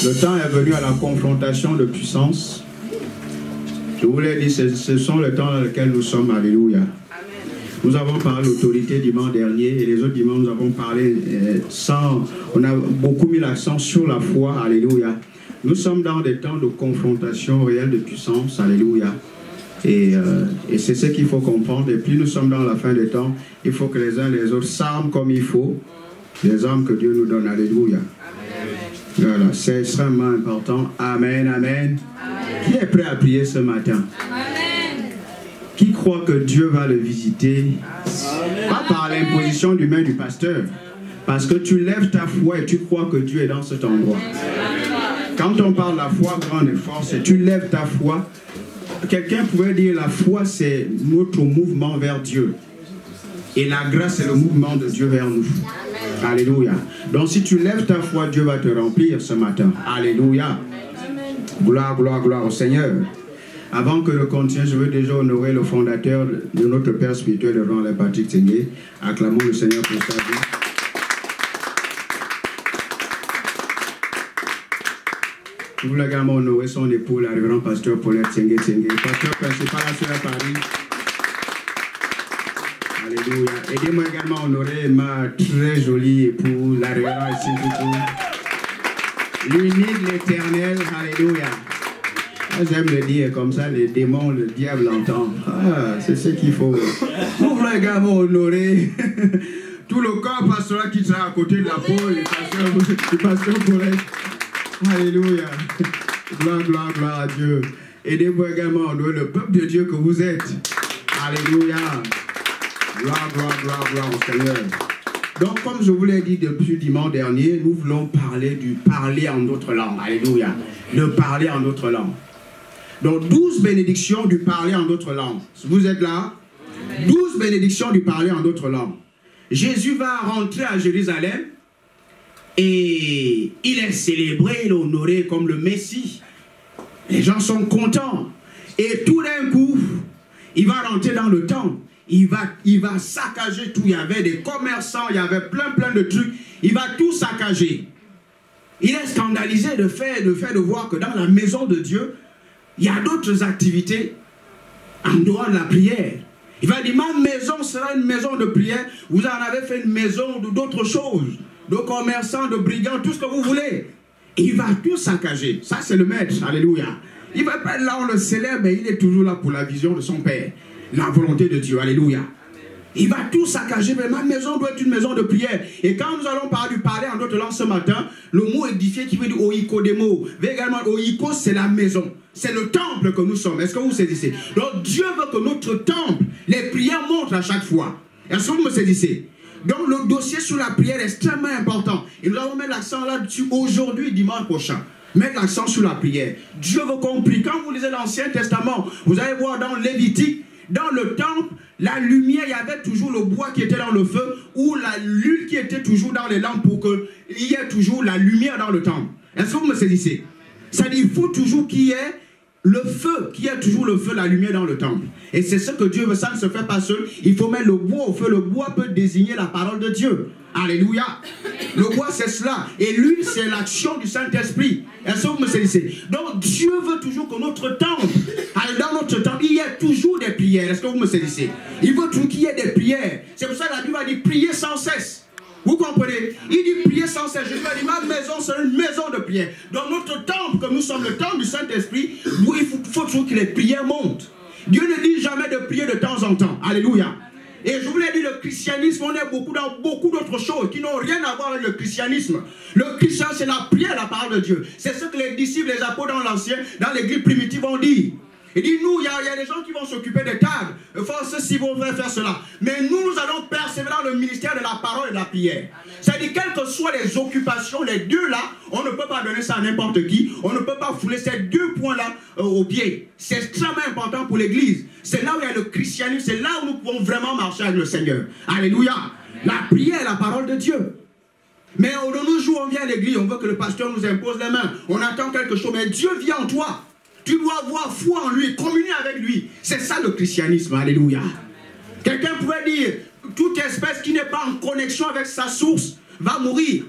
Le temps est venu à la confrontation de puissance. Je vous l'ai dit, ce sont les temps dans lesquels nous sommes. Alléluia. Nous avons parlé d'autorité dimanche dernier et les autres dimanches nous avons parlé on a beaucoup mis l'accent sur la foi. Alléluia. Nous sommes dans des temps de confrontation réelle de puissance. Alléluia. Et c'est ce qu'il faut comprendre. Et puis nous sommes dans la fin des temps. Il faut que les uns les autres s'arment comme il faut. Les armes que Dieu nous donne. Alléluia. Voilà, c'est extrêmement important. Amen, amen. Qui est prêt à prier ce matin? Amen. Qui croit que Dieu va le visiter? Pas par l'imposition du main du pasteur. Parce que tu lèves ta foi et tu crois que Dieu est dans cet endroit. Quand on parle de la foi grande et force, et tu lèves ta foi, quelqu'un pouvait dire la foi c'est notre mouvement vers Dieu. Et la grâce c'est le mouvement de Dieu vers nous. Alléluia. Donc si tu lèves ta foi, Dieu va te remplir ce matin. Alléluia. Gloire, gloire, gloire au Seigneur. Avant que je continue, je veux déjà honorer le fondateur de notre Père spirituel, le Révérend Patrick Tsengue. Acclamons le Seigneur pour sa vie. Je voulais également honorer son époux, la Révérend Pasteur Paulette Tsengue, pasteur principal à Sœur Paris. Alléluia. Aidez-moi également à honorer ma très jolie épouse, la Révérende ici, l'unique, l'éternel. Alléluia. J'aime le dire comme ça, les démons, le diable l'entendent. Ah, c'est ce qu'il faut. Nous voulons également honorer tout le corps pastoral qui sera à côté de la pôle, le pasteur Paulette. Alléluia. Gloire, gloire, gloire à Dieu. Aidez-moi également à honorer le peuple de Dieu que vous êtes. Alléluia. Gloire, gloire, gloire, gloire au Seigneur. Donc, comme je vous l'ai dit depuis dimanche dernier, nous voulons parler du parler en d'autres langues. Alléluia. Le parler en d'autres langues. Donc, 12 bénédictions du parler en d'autres langues. Vous êtes là? 12 bénédictions du parler en d'autres langues. Jésus va rentrer à Jérusalem et il est célébré, il est honoré comme le Messie. Les gens sont contents. Et tout d'un coup, il va rentrer dans le temple. Il va saccager tout. Il y avait des commerçants, il y avait plein de trucs. Il va tout saccager. Il est scandalisé de voir que dans la maison de Dieu, il y a d'autres activités en dehors de la prière. Il va dire, ma maison sera une maison de prière. Vous en avez fait une maison d'autres choses. De commerçants, de brigands, tout ce que vous voulez. Et il va tout saccager. Ça, c'est le maître. Alléluia. Il va pas être là, on le célèbre, mais il est toujours là pour la vision de son Père. La volonté de Dieu. Alléluia. Il va tout saccager, mais ma maison doit être une maison de prière. Et quand nous allons parler en d'autres langues ce matin, le mot édifié qui veut dire oikodémo, également oiko, c'est la maison. C'est le temple que nous sommes. Est-ce que vous saisissez? Donc Dieu veut que notre temple, les prières montent à chaque fois. Est-ce que vous me saisissez? Donc le dossier sur la prière est extrêmement important. Et nous allons mettre l'accent là-dessus aujourd'hui, dimanche prochain. Mettre l'accent sur la prière. Dieu veut qu'on prie. Quand vous lisez l'Ancien Testament, vous allez voir dans Lévitique, dans le temple, la lumière, il y avait toujours le bois qui était dans le feu ou l'huile qui était toujours dans les lampes pour qu'il y ait toujours la lumière dans le temple. Est-ce que vous me saisissez? Ça dit, il faut toujours qu'il y ait le feu, qu'il y ait toujours le feu, la lumière dans le temple. Et c'est ce que Dieu veut, ça ne se fait pas seul. Il faut mettre le bois au feu. Le bois peut désigner la parole de Dieu. Alléluia. Le bois, c'est cela. Et l'huile, c'est l'action du Saint-Esprit. Est-ce que vous me saisissez? Donc, Dieu veut toujours que notre temple, dans notre temple, il y ait toujours des prières. Est-ce que vous me saisissez? Il veut toujours qu'il y ait des prières. C'est pour ça que la Bible va dire prier sans cesse. Vous comprenez? Il dit prier sans cesse. Jésus a dit ma maison c'est une maison de prière. Donc notre temple, que nous sommes le temple du Saint-Esprit, il faut toujours que les prières montent. Dieu ne dit jamais de prier de temps en temps. Alléluia. Et je vous l'ai dit, le christianisme, on est dans beaucoup d'autres choses qui n'ont rien à voir avec le christianisme. Le christianisme, c'est la prière, la parole de Dieu. C'est ce que les disciples, les apôtres dans l'ancien, dans l'église primitive ont dit. Il dit, nous, il y a des gens qui vont s'occuper des tables. Il faut ceci, vont faire cela. Mais nous allons persévérer dans le ministère de la parole et de la prière. C'est-à-dire, quelles que soient les occupations, les deux là, on ne peut pas donner ça à n'importe qui. On ne peut pas fouler ces deux points-là au pied. C'est extrêmement important pour l'église. C'est là où il y a le christianisme. C'est là où nous pouvons vraiment marcher avec le Seigneur. Alléluia. La prière est la parole de Dieu. Mais de nos jours, on vient à l'église, on veut que le pasteur nous impose les mains. On attend quelque chose, mais Dieu vient en toi. Tu dois avoir foi en lui, communier avec lui. C'est ça le christianisme, alléluia. Quelqu'un pouvait dire, toute espèce qui n'est pas en connexion avec sa source va mourir.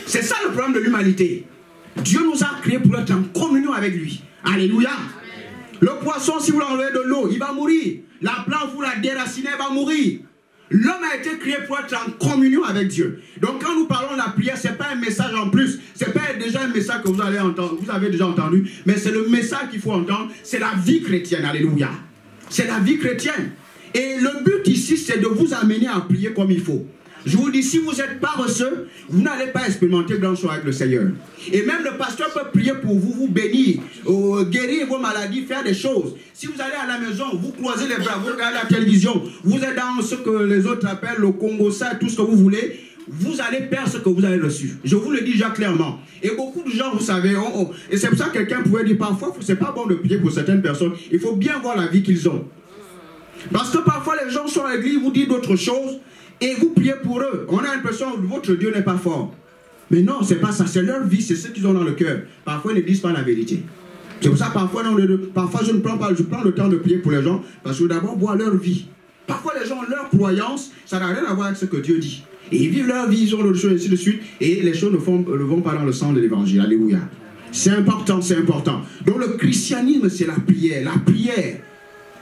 C'est ça le problème de l'humanité. Dieu nous a créés pour être en communion avec lui. Alléluia. Le poisson, si vous l'enlevez de l'eau, il va mourir. La plante, vous la déracinez, elle va mourir. L'homme a été créé pour être en communion avec Dieu. Donc quand nous parlons de la prière, ce n'est pas un message en plus. Ce n'est pas déjà un message que vous allez entendre, vous avez déjà entendu, mais c'est le message qu'il faut entendre. C'est la vie chrétienne. Alléluia. C'est la vie chrétienne. Et le but ici, c'est de vous amener à prier comme il faut. Je vous dis, si vous êtes paresseux, vous n'allez pas expérimenter grand chose avec le Seigneur. Et même le pasteur peut prier pour vous, vous bénir, guérir vos maladies, faire des choses. Si vous allez à la maison, vous croisez les bras, vous regardez la télévision, vous êtes dans ce que les autres appellent le Congo, ça, tout ce que vous voulez, vous allez perdre ce que vous avez reçu. Je vous le dis déjà clairement. Et beaucoup de gens, vous savez, et c'est pour ça que quelqu'un pouvait dire parfois, c'est pas bon de prier pour certaines personnes, il faut bien voir la vie qu'ils ont. Parce que parfois les gens sont à l'église, vous disent d'autres choses, et vous priez pour eux. On a l'impression que votre Dieu n'est pas fort. Mais non, c'est pas ça. C'est leur vie, c'est ce qu'ils ont dans le cœur. Parfois, ils ne disent pas la vérité. C'est pour ça parfois, parfois je prends le temps de prier pour les gens, parce que d'abord, voir leur vie. Parfois, les gens, leur croyance, ça n'a rien à voir avec ce que Dieu dit. Et ils vivent leur vie, ils ont le choses, ainsi de suite, et les choses ne vont pas dans le sens de l'évangile. Alléluia. C'est important, c'est important. Donc, le christianisme, c'est la prière. La prière,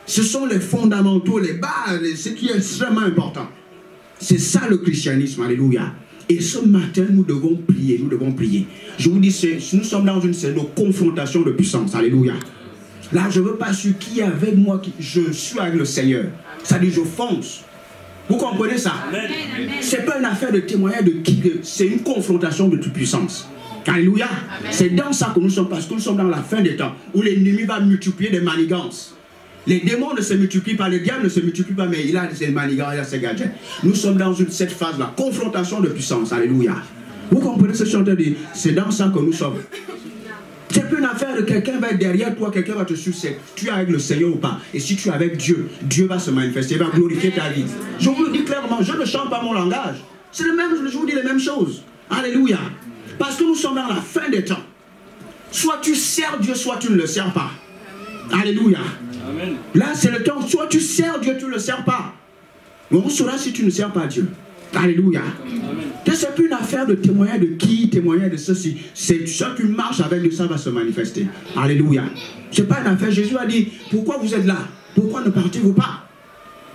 ce sont les fondamentaux, les bases, ce qui est extrêmement important. C'est ça le christianisme, alléluia. Et ce matin, nous devons prier, nous devons prier. Je vous dis, nous sommes dans une scène de confrontation de puissance, alléluia. Là, je ne veux pas sur qui est avec moi, je suis avec le Seigneur. Ça dit, je fonce. Vous comprenez ça? Ce n'est pas une affaire de témoignage de qui, c'est une confrontation de toute puissance. Alléluia. C'est dans ça que nous sommes, parce que nous sommes dans la fin des temps, où l'ennemi va multiplier des manigances. Les démons ne se multiplient pas, les diables ne se multiplient pas, mais il a ses manigances, il a ses gadgets. Nous sommes dans cette phase-là, confrontation de puissance, alléluia. Vous comprenez ce que je suis en train de dire? C'est dans ça que nous sommes. C'est plus une affaire de quelqu'un va être derrière toi, quelqu'un va te suivre, tu es avec le Seigneur ou pas. Et si tu es avec Dieu, Dieu va se manifester, il va glorifier ta vie. Je vous le dis clairement, je ne chante pas mon langage. C'est le même, je vous dis les mêmes choses. Alléluia. Parce que nous sommes dans la fin des temps. Soit tu sers Dieu, soit tu ne le sers pas. Alléluia. Amen. Là, c'est le temps. Soit tu sers Dieu, tu ne le sers pas. Mais on saura si tu ne sers pas Dieu. Alléluia. Ce n'est plus une affaire de témoigner de qui, témoigner de ceci. C'est soit tu marches avec Dieu, ça va se manifester. Alléluia. Ce n'est pas une affaire. Jésus a dit, pourquoi vous êtes là? Pourquoi ne partez-vous pas?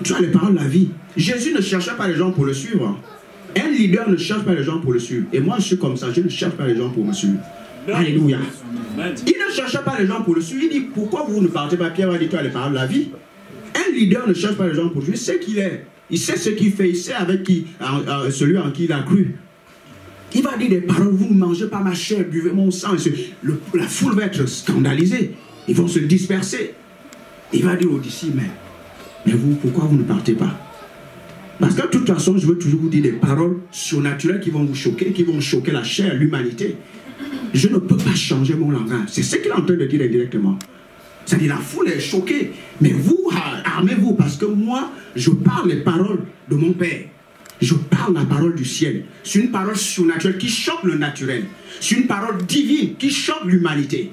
Tu as les paroles de la vie. Jésus ne cherchait pas les gens pour le suivre. Un leader ne cherche pas les gens pour le suivre. Et moi, je suis comme ça. Je ne cherche pas les gens pour me suivre. Alléluia. Il ne cherchait pas les gens pour le suivre. Il dit, pourquoi vous ne partez pas? Pierre a dit, tu as les paroles de la vie. Un leader ne cherche pas les gens pour le suivre. Il sait qui il est. Il sait ce qu'il fait. Il sait avec qui, celui en qui il a cru. Il va dire des paroles, vous ne mangez pas ma chair, buvez mon sang. La foule va être scandalisée. Ils vont se disperser. Il va dire aux disciples, mais vous, pourquoi vous ne partez pas? Parce que de toute façon, je veux toujours vous dire des paroles surnaturelles qui vont vous choquer, qui vont choquer la chair, l'humanité. Je ne peux pas changer mon langage. C'est ce qu'il est en train de dire indirectement. C'est-à-dire la foule est choquée. Mais vous, armez-vous, parce que moi, je parle les paroles de mon Père. Je parle la parole du ciel. C'est une parole surnaturelle qui choque le naturel. C'est une parole divine qui choque l'humanité.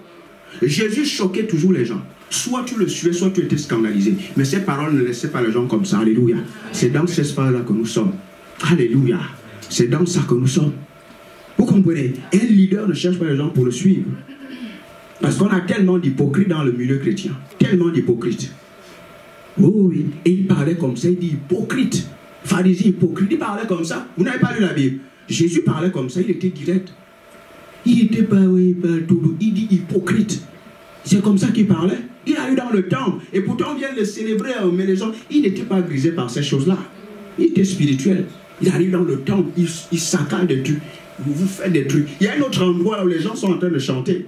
Jésus choquait toujours les gens. Soit tu le suivais, soit tu étais scandalisé. Mais ces paroles ne laissaient pas les gens comme ça. Alléluia. C'est dans cette phase-là que nous sommes. Alléluia. C'est dans ça que nous sommes. Vous comprenez? Un leader ne cherche pas les gens pour le suivre. Parce qu'on a tellement d'hypocrites dans le milieu chrétien. Tellement d'hypocrites. Oh oui. Et il parlait comme ça. Il dit hypocrite. Pharisien hypocrite. Il parlait comme ça. Vous n'avez pas lu la Bible. Jésus parlait comme ça. Il était direct. Il n'était pas, tout. Il dit hypocrite. C'est comme ça qu'il parlait. Il a eu dans le temple. Et pourtant on vient le célébrer. Mais les gens, il n'était pas grisé par ces choses-là. Il était spirituel. Il arrive dans le temple. Il saccage des trucs. Vous faites des trucs. Il y a un autre endroit où les gens sont en train de chanter.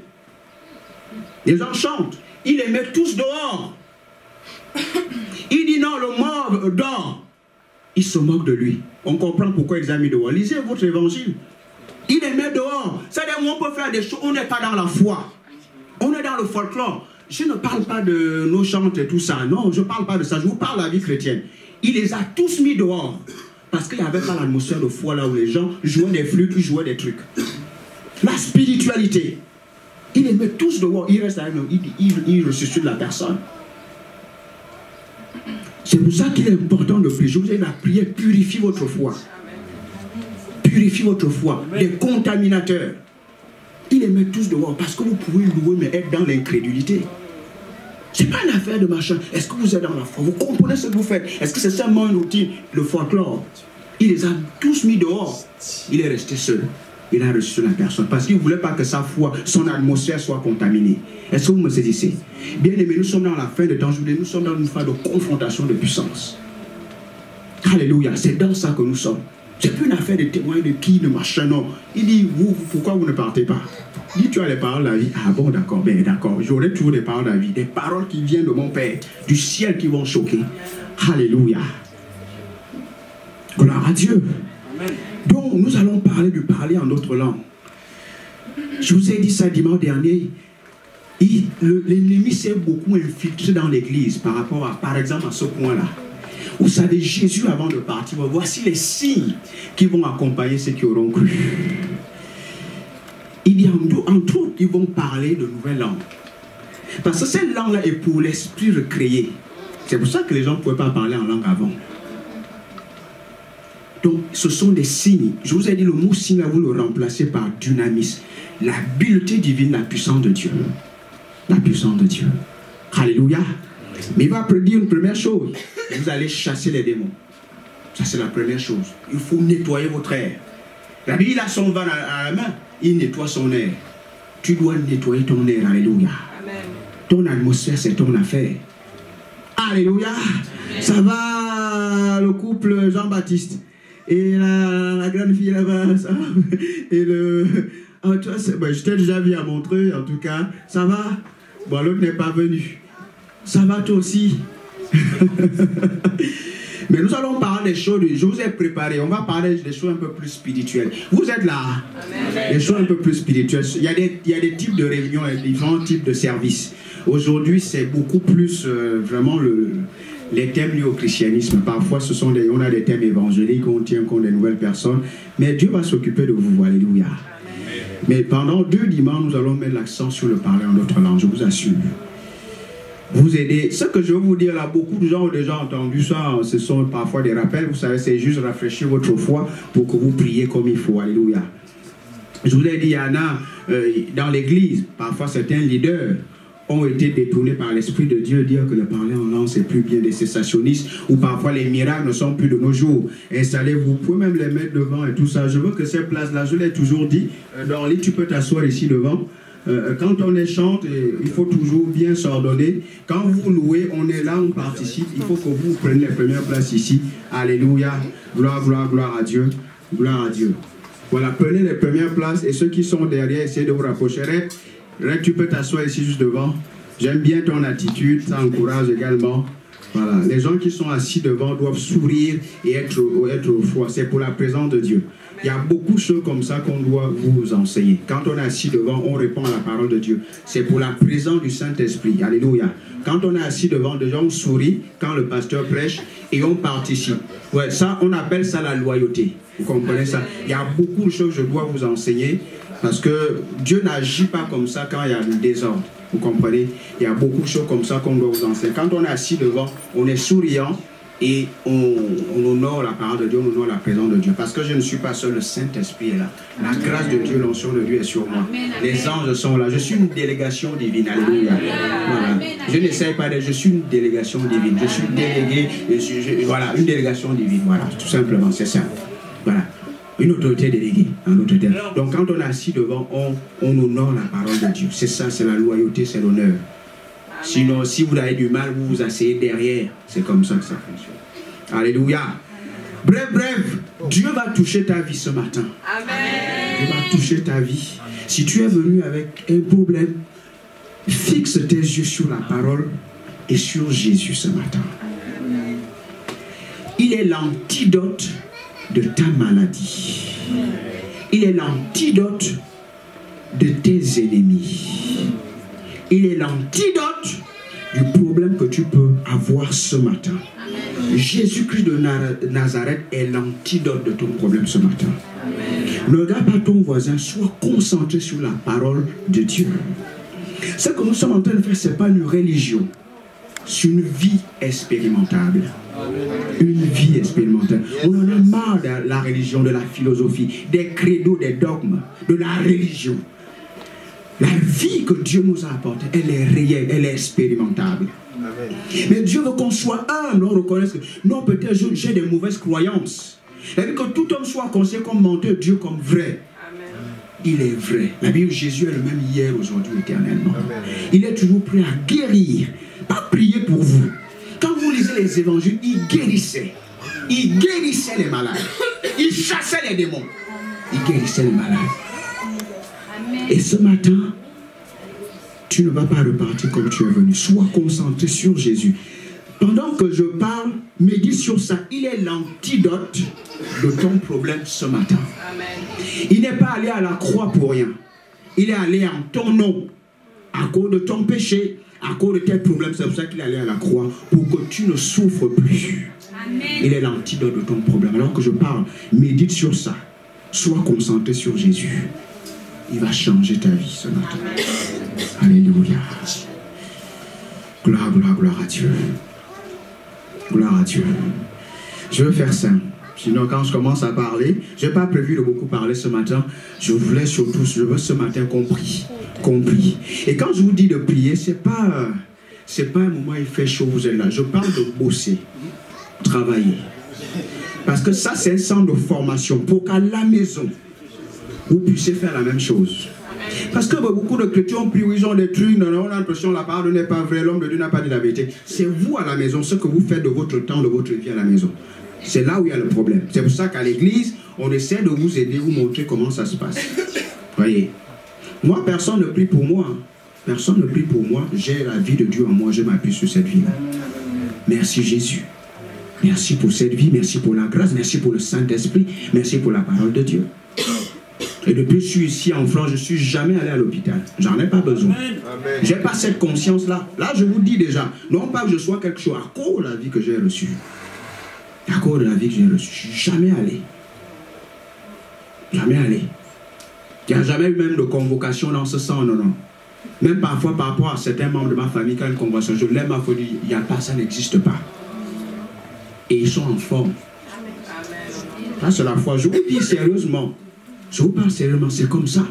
Les gens chantent. Il les met tous dehors. Il dit non, le mort dort. Il se moque de lui. On comprend pourquoi ils ont mis dehors. Lisez votre évangile. Il les met dehors. C'est-à-dire où on peut faire des choses. On n'est pas dans la foi. On est dans le folklore. Je ne parle pas de nos chants et tout ça. Non, je ne parle pas de ça. Je vous parle de la vie chrétienne. Il les a tous mis dehors. Parce qu'il n'y avait pas l'atmosphère de foi là où les gens jouaient des flûtes, ils jouaient des trucs. La spiritualité. Il les met tous dehors. Il reste avec nous. Il ressuscite la personne. C'est pour ça qu'il est important de prier. Je vous ai dit, la prière purifie votre foi. Purifie votre foi. Des contaminateurs. Il les met tous dehors parce que vous pouvez louer mais être dans l'incrédulité. Ce n'est pas une affaire de machin. Est-ce que vous êtes dans la foi? Vous comprenez ce que vous faites? Est-ce que c'est seulement une routine? Le folklore. Il les a tous mis dehors. Il est resté seul. Il a reçu la personne parce qu'il ne voulait pas que sa foi, son atmosphère soit contaminée. Est-ce que vous me saisissez? Bien aimé, nous sommes dans la fin de temps. Nous sommes dans une phase de confrontation de puissance. Alléluia, c'est dans ça que nous sommes. C'est plus une affaire de témoin de qui, de machin, non. Il dit, pourquoi vous ne partez pas? Il dit, tu as les paroles de la vie. Ah bon, d'accord, bien d'accord. J'aurai toujours des paroles de la vie. Des paroles qui viennent de mon Père, du ciel qui vont choquer. Alléluia. Gloire à Dieu. Amen. Donc, nous allons parler en d'autres langues. Je vous ai dit ça dimanche dernier. L'ennemi s'est beaucoup infiltré dans l'église par rapport à, par exemple, à ce point-là. Vous savez, Jésus, avant de partir, voici les signes qui vont accompagner ceux qui auront cru. Il dit, entre autres, ils vont parler de nouvelles langues. Parce que cette langue-là est pour l'esprit recréé. C'est pour ça que les gens ne pouvaient pas parler en langue avant. Donc, ce sont des signes. Je vous ai dit, le mot signe, vous le remplacez par dynamis. L'habileté divine, la puissance de Dieu. La puissance de Dieu. Alléluia. Mais il va dire une première chose. Vous allez chasser les démons. Ça, c'est la première chose. Il faut nettoyer votre air. La Bible a son vent à la main. Il nettoie son air. Tu dois nettoyer ton air. Alléluia. Amen. Ton atmosphère, c'est ton affaire. Alléluia. Amen. Ça va, le couple Jean-Baptiste. Et la grande fille là-bas, ça. Et le... Oh, toi, je t'ai déjà vu à Montreux, en tout cas. Ça va? Bon, l'autre n'est pas venu. Ça va toi aussi? Mais nous allons parler des choses, je vous ai préparé, on va parler des choses un peu plus spirituelles. Vous êtes là? Amen. Des choses un peu plus spirituelles. Il y a des types de réunions, différents types de services. Aujourd'hui, c'est beaucoup plus vraiment les thèmes liés au christianisme. Parfois, on a des thèmes évangéliques, on tient compte des nouvelles personnes. Mais Dieu va s'occuper de vous. Alléluia. Amen. Mais pendant 2 dimanches, nous allons mettre l'accent sur le parler en d'autres langues, je vous assure. Vous aider. Ce que je veux vous dire là, beaucoup de gens ont déjà entendu ça, ce sont parfois des rappels, vous savez, c'est juste rafraîchir votre foi pour que vous priez comme il faut. Alléluia. Je vous ai dit, il y en a dans l'église, parfois certains leaders ont été détournés par l'Esprit de Dieu, dire que le parler en langue c'est plus bien des cessationnistes, ou parfois les miracles ne sont plus de nos jours. Installez-vous, vous pouvez même les mettre devant et tout ça. Je veux que ces places-là, je l'ai toujours dit, dans le lit, tu peux t'asseoir ici devant. Quand on les chante, il faut toujours bien s'ordonner. Quand vous louez, on est là, on participe. Il faut que vous preniez les premières places ici. Alléluia. Gloire, gloire, gloire à Dieu. Gloire à Dieu. Voilà, prenez les premières places et ceux qui sont derrière, essayez de vous rapprocher. Red, tu peux t'asseoir ici juste devant. J'aime bien ton attitude, ça encourage également. Voilà, les gens qui sont assis devant doivent sourire et être au foi. C'est pour la présence de Dieu. Il y a beaucoup de choses comme ça qu'on doit vous enseigner. Quand on est assis devant, on répond à la parole de Dieu. C'est pour la présence du Saint-Esprit. Alléluia. Quand on est assis devant, déjà on sourit quand le pasteur prêche et on participe. Ouais, ça, on appelle ça la loyauté. Vous comprenez ça? Il y a beaucoup de choses que je dois vous enseigner parce que Dieu n'agit pas comme ça quand il y a du désordre. Vous comprenez? Il y a beaucoup de choses comme ça qu'on doit vous enseigner. Quand on est assis devant, on est souriant. Et on honore la parole de Dieu, on honore la présence de Dieu. Parce que je ne suis pas seul, le Saint-Esprit est là. La grâce de Dieu, l'onction de Dieu est sur moi. Les anges sont là. Je suis une délégation divine. Alléluia. Voilà. Je n'essaye pas d'être, je suis une délégation divine. Je suis délégué, voilà, une délégation divine. Voilà, tout simplement, c'est ça. Voilà. Une autorité déléguée. Donc quand on est assis devant, on honore la parole de Dieu. C'est ça, c'est la loyauté, c'est l'honneur. Sinon, si vous avez du mal, vous vous asseyez derrière. C'est comme ça que ça fonctionne. Alléluia. Bref, Dieu va toucher ta vie ce matin. Amen. Dieu va toucher ta vie. Si tu es venu avec un problème, fixe tes yeux sur la parole et sur Jésus ce matin. Il est l'antidote de ta maladie. Il est l'antidote de tes ennemis. Il est l'antidote du problème que tu peux avoir ce matin. Jésus-Christ de Nazareth est l'antidote de ton problème ce matin. Ne regarde pas ton voisin, sois concentré sur la parole de Dieu. Ce que nous sommes en train de faire, ce n'est pas une religion, c'est une vie expérimentable. Une vie expérimentale. On en a marre de la religion, de la philosophie, des credos, des dogmes, de la religion. La vie que Dieu nous a apportée, elle est réelle, elle est expérimentable. Amen. Mais Dieu veut qu'on soit humble, on reconnaisse que non, peut-être j'ai des mauvaises croyances. C'est-à-dire que tout homme soit conscient comme menteur, Dieu comme vrai. Amen. Il est vrai. La Bible, Jésus est le même hier, aujourd'hui, éternellement. Amen. Il est toujours prêt à guérir, pas prier pour vous. Quand vous lisez les évangiles, il guérissait. Il guérissait les malades. Il chassait les démons. Il guérissait les malades. Et ce matin, tu ne vas pas repartir comme tu es venu. Sois concentré sur Jésus. Pendant que je parle, médite sur ça. Il est l'antidote de ton problème ce matin. Amen. Il n'est pas allé à la croix pour rien. Il est allé en ton nom. À cause de ton péché, à cause de tes problèmes. C'est pour ça qu'il est allé à la croix. Pour que tu ne souffres plus. Amen. Il est l'antidote de ton problème. Alors que je parle, médite sur ça. Sois concentré sur Jésus. Il va changer ta vie ce matin. Alléluia. Gloire, gloire, gloire à Dieu. Gloire à Dieu. Je veux faire simple. Sinon, quand je commence à parler, je n'ai pas prévu de beaucoup parler ce matin. Je veux ce matin compris. Et quand je vous dis de prier, c'est pas un moment où il fait chaud, vous êtes là. Je parle de bosser, travailler. Parce que ça, c'est un centre de formation pour qu'à la maison, vous puissiez faire la même chose. Parce que beaucoup de chrétiens ont pris, ils ont des trucs, on a l'impression que la parole n'est pas vraie, l'homme de Dieu n'a pas dit la vérité. C'est vous à la maison, ce que vous faites de votre temps, de votre vie à la maison. C'est là où il y a le problème. C'est pour ça qu'à l'église, on essaie de vous aider, vous montrer comment ça se passe. Voyez. Moi, personne ne prie pour moi. Personne ne prie pour moi. J'ai la vie de Dieu en moi, je m'appuie sur cette vie-là. Merci Jésus. Merci pour cette vie, merci pour la grâce, merci pour le Saint-Esprit, merci pour la parole de Dieu. Et depuis que je suis ici en France, je ne suis jamais allé à l'hôpital. J'en ai pas besoin. Je n'ai pas cette conscience-là. Là, je vous dis déjà, non pas que je sois quelque chose à cause de la vie que j'ai reçue. À cause de la vie que j'ai reçue. Je ne suis jamais allé. Jamais allé. Il n'y a jamais eu même de convocation dans ce sens, non, non. Même parfois, par rapport à certains membres de ma famille, quand une convocation, je lève ma foi, il n'y a pas, ça n'existe pas. Et ils sont en forme. Ça, c'est la foi. Je vous dis sérieusement. Je vous parle sérieusement, c'est comme ça.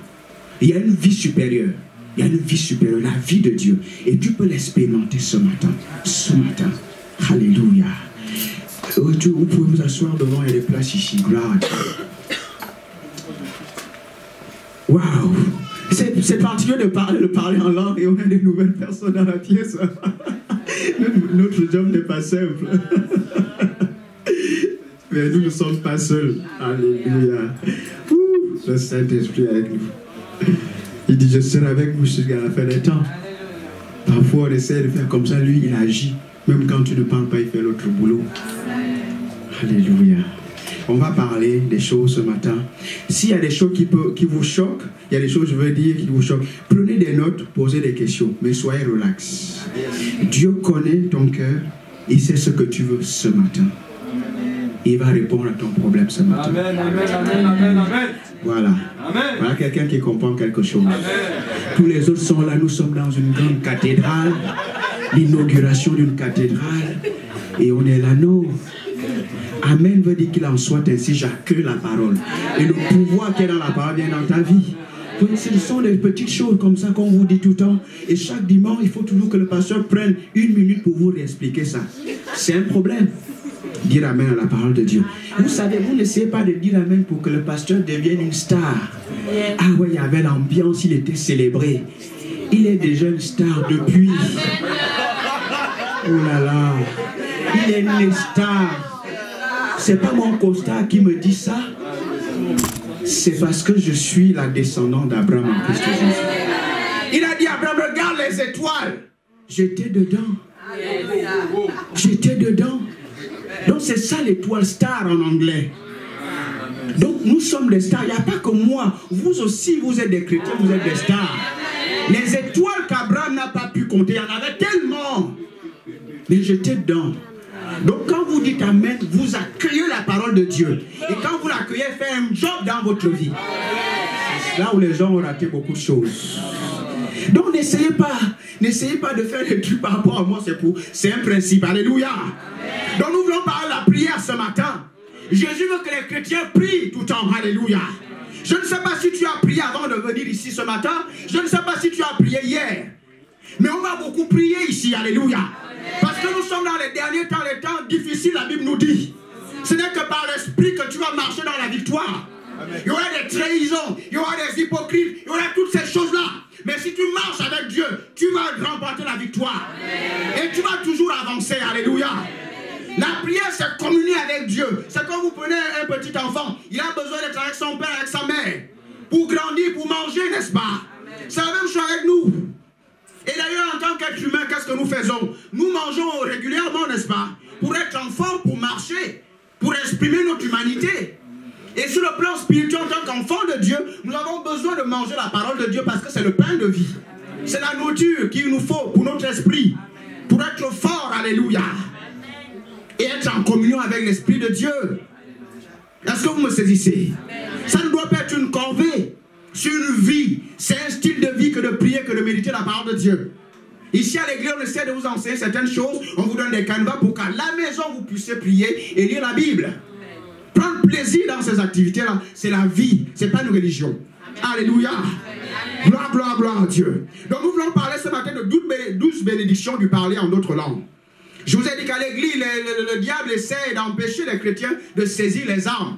Il y a une vie supérieure. Il y a une vie supérieure, la vie de Dieu. Et tu peux l'expérimenter ce matin. Ce matin. Alléluia. Vous pouvez vous asseoir devant, il y a des places ici. Gloire à Dieu. Waouh! C'est particulier de parler en langue et on a des nouvelles personnes dans la pièce. Notre job n'est pas simple. Mais nous ne sommes pas seuls. Alléluia. Le Saint-Esprit est avec nous. Il dit, je serai avec vous jusqu'à la fin des temps. Parfois, on essaie de faire comme ça. Lui, il agit. Même quand tu ne parles pas, il fait l'autre boulot. Alléluia. On va parler des choses ce matin. S'il y a des choses qui vous choquent, il y a des choses, je veux dire, qui vous choquent. Prenez des notes, posez des questions, mais soyez relax. Dieu connaît ton cœur. Il sait ce que tu veux ce matin. Il va répondre à ton problème ce matin. Amen, amen, amen, amen, amen. Voilà. Amen. Voilà quelqu'un qui comprend quelque chose. Amen. Tous les autres sont là. Nous sommes dans une grande cathédrale. L'inauguration d'une cathédrale. Et on est là, non. Amen veut dire qu'il en soit ainsi. J'accueille la parole. Et le pouvoir qui est dans la parole vient dans ta vie. Ce sont des petites choses comme ça qu'on vous dit tout le temps. Et chaque dimanche, il faut toujours que le pasteur prenne 1 minute pour vous réexpliquer ça. C'est un problème. Dire amen à la parole de Dieu. Vous savez, vous n'essayez pas de dire amen pour que le pasteur devienne une star. Ah ouais, il y avait l'ambiance, il était célébré. Il est déjà une star depuis. Oh là là. Il est une star. C'est pas mon costard qui me dit ça. C'est parce que je suis la descendante d'Abraham en Christ Jésus. Il a dit, Abraham, regarde les étoiles. J'étais dedans. J'étais dedans. Donc c'est ça l'étoile star en anglais. Donc nous sommes des stars. Il n'y a pas que moi. Vous aussi, vous êtes des chrétiens, vous êtes des stars. Les étoiles qu'Abraham n'a pas pu compter, il y en avait tellement. Mais j'étais dedans. Donc quand vous dites amen, vous accueillez la parole de Dieu. Et quand vous l'accueillez, faites un job dans votre vie. C'est là où les gens ont raté beaucoup de choses. Donc n'essayez pas de faire des trucs par rapport à moi, c'est un principe. Alléluia. Donc nous voulons parler de la prière ce matin. Jésus veut que les chrétiens prient tout le temps. Alléluia. Je Je ne sais pas si tu as prié avant de venir ici ce matin. Je ne sais pas si tu as prié hier. Mais on va beaucoup prier ici, alléluia. Parce que nous sommes dans les derniers temps, les temps difficiles, la Bible nous dit. Ce n'est que par l'esprit que tu vas marcher dans la victoire. Il y aura des trahisons, il y aura des hypocrites, il y aura toutes ces choses-là. Mais si tu marches avec Dieu, tu vas remporter la victoire. Et tu vas toujours avancer, alléluia. La prière, c'est communier avec Dieu. C'est comme vous prenez un petit enfant, il a besoin d'être avec son père, avec sa mère, pour grandir, pour manger, n'est-ce pas? C'est la même chose avec nous. Et d'ailleurs, en tant qu'être humain, qu'est-ce que nous faisons? Nous mangeons régulièrement, n'est-ce pas? Pour être en forme, pour marcher, pour exprimer notre humanité. Et sur le plan spirituel, en tant qu'enfant de Dieu, nous avons besoin de manger la parole de Dieu parce que c'est le pain de vie. C'est la nourriture qu'il nous faut pour notre esprit, pour être fort, alléluia. Et être en communion avec l'Esprit de Dieu. Est-ce que vous me saisissez? Ça ne doit pas être une corvée. C'est une vie. C'est un style de vie que de prier, que de méditer la parole de Dieu. Ici à l'église, on essaie de vous enseigner certaines choses. On vous donne des canevas pour qu'à la maison, vous puissiez prier et lire la Bible. Prendre plaisir dans ces activités-là, c'est la vie. Ce n'est pas une religion. Alléluia. Gloire, gloire, gloire à Dieu. Donc nous voulons parler ce matin de 12 bénédictions du parler en d'autres langues. Je vous ai dit qu'à l'église, le diable essaie d'empêcher les chrétiens de saisir les armes.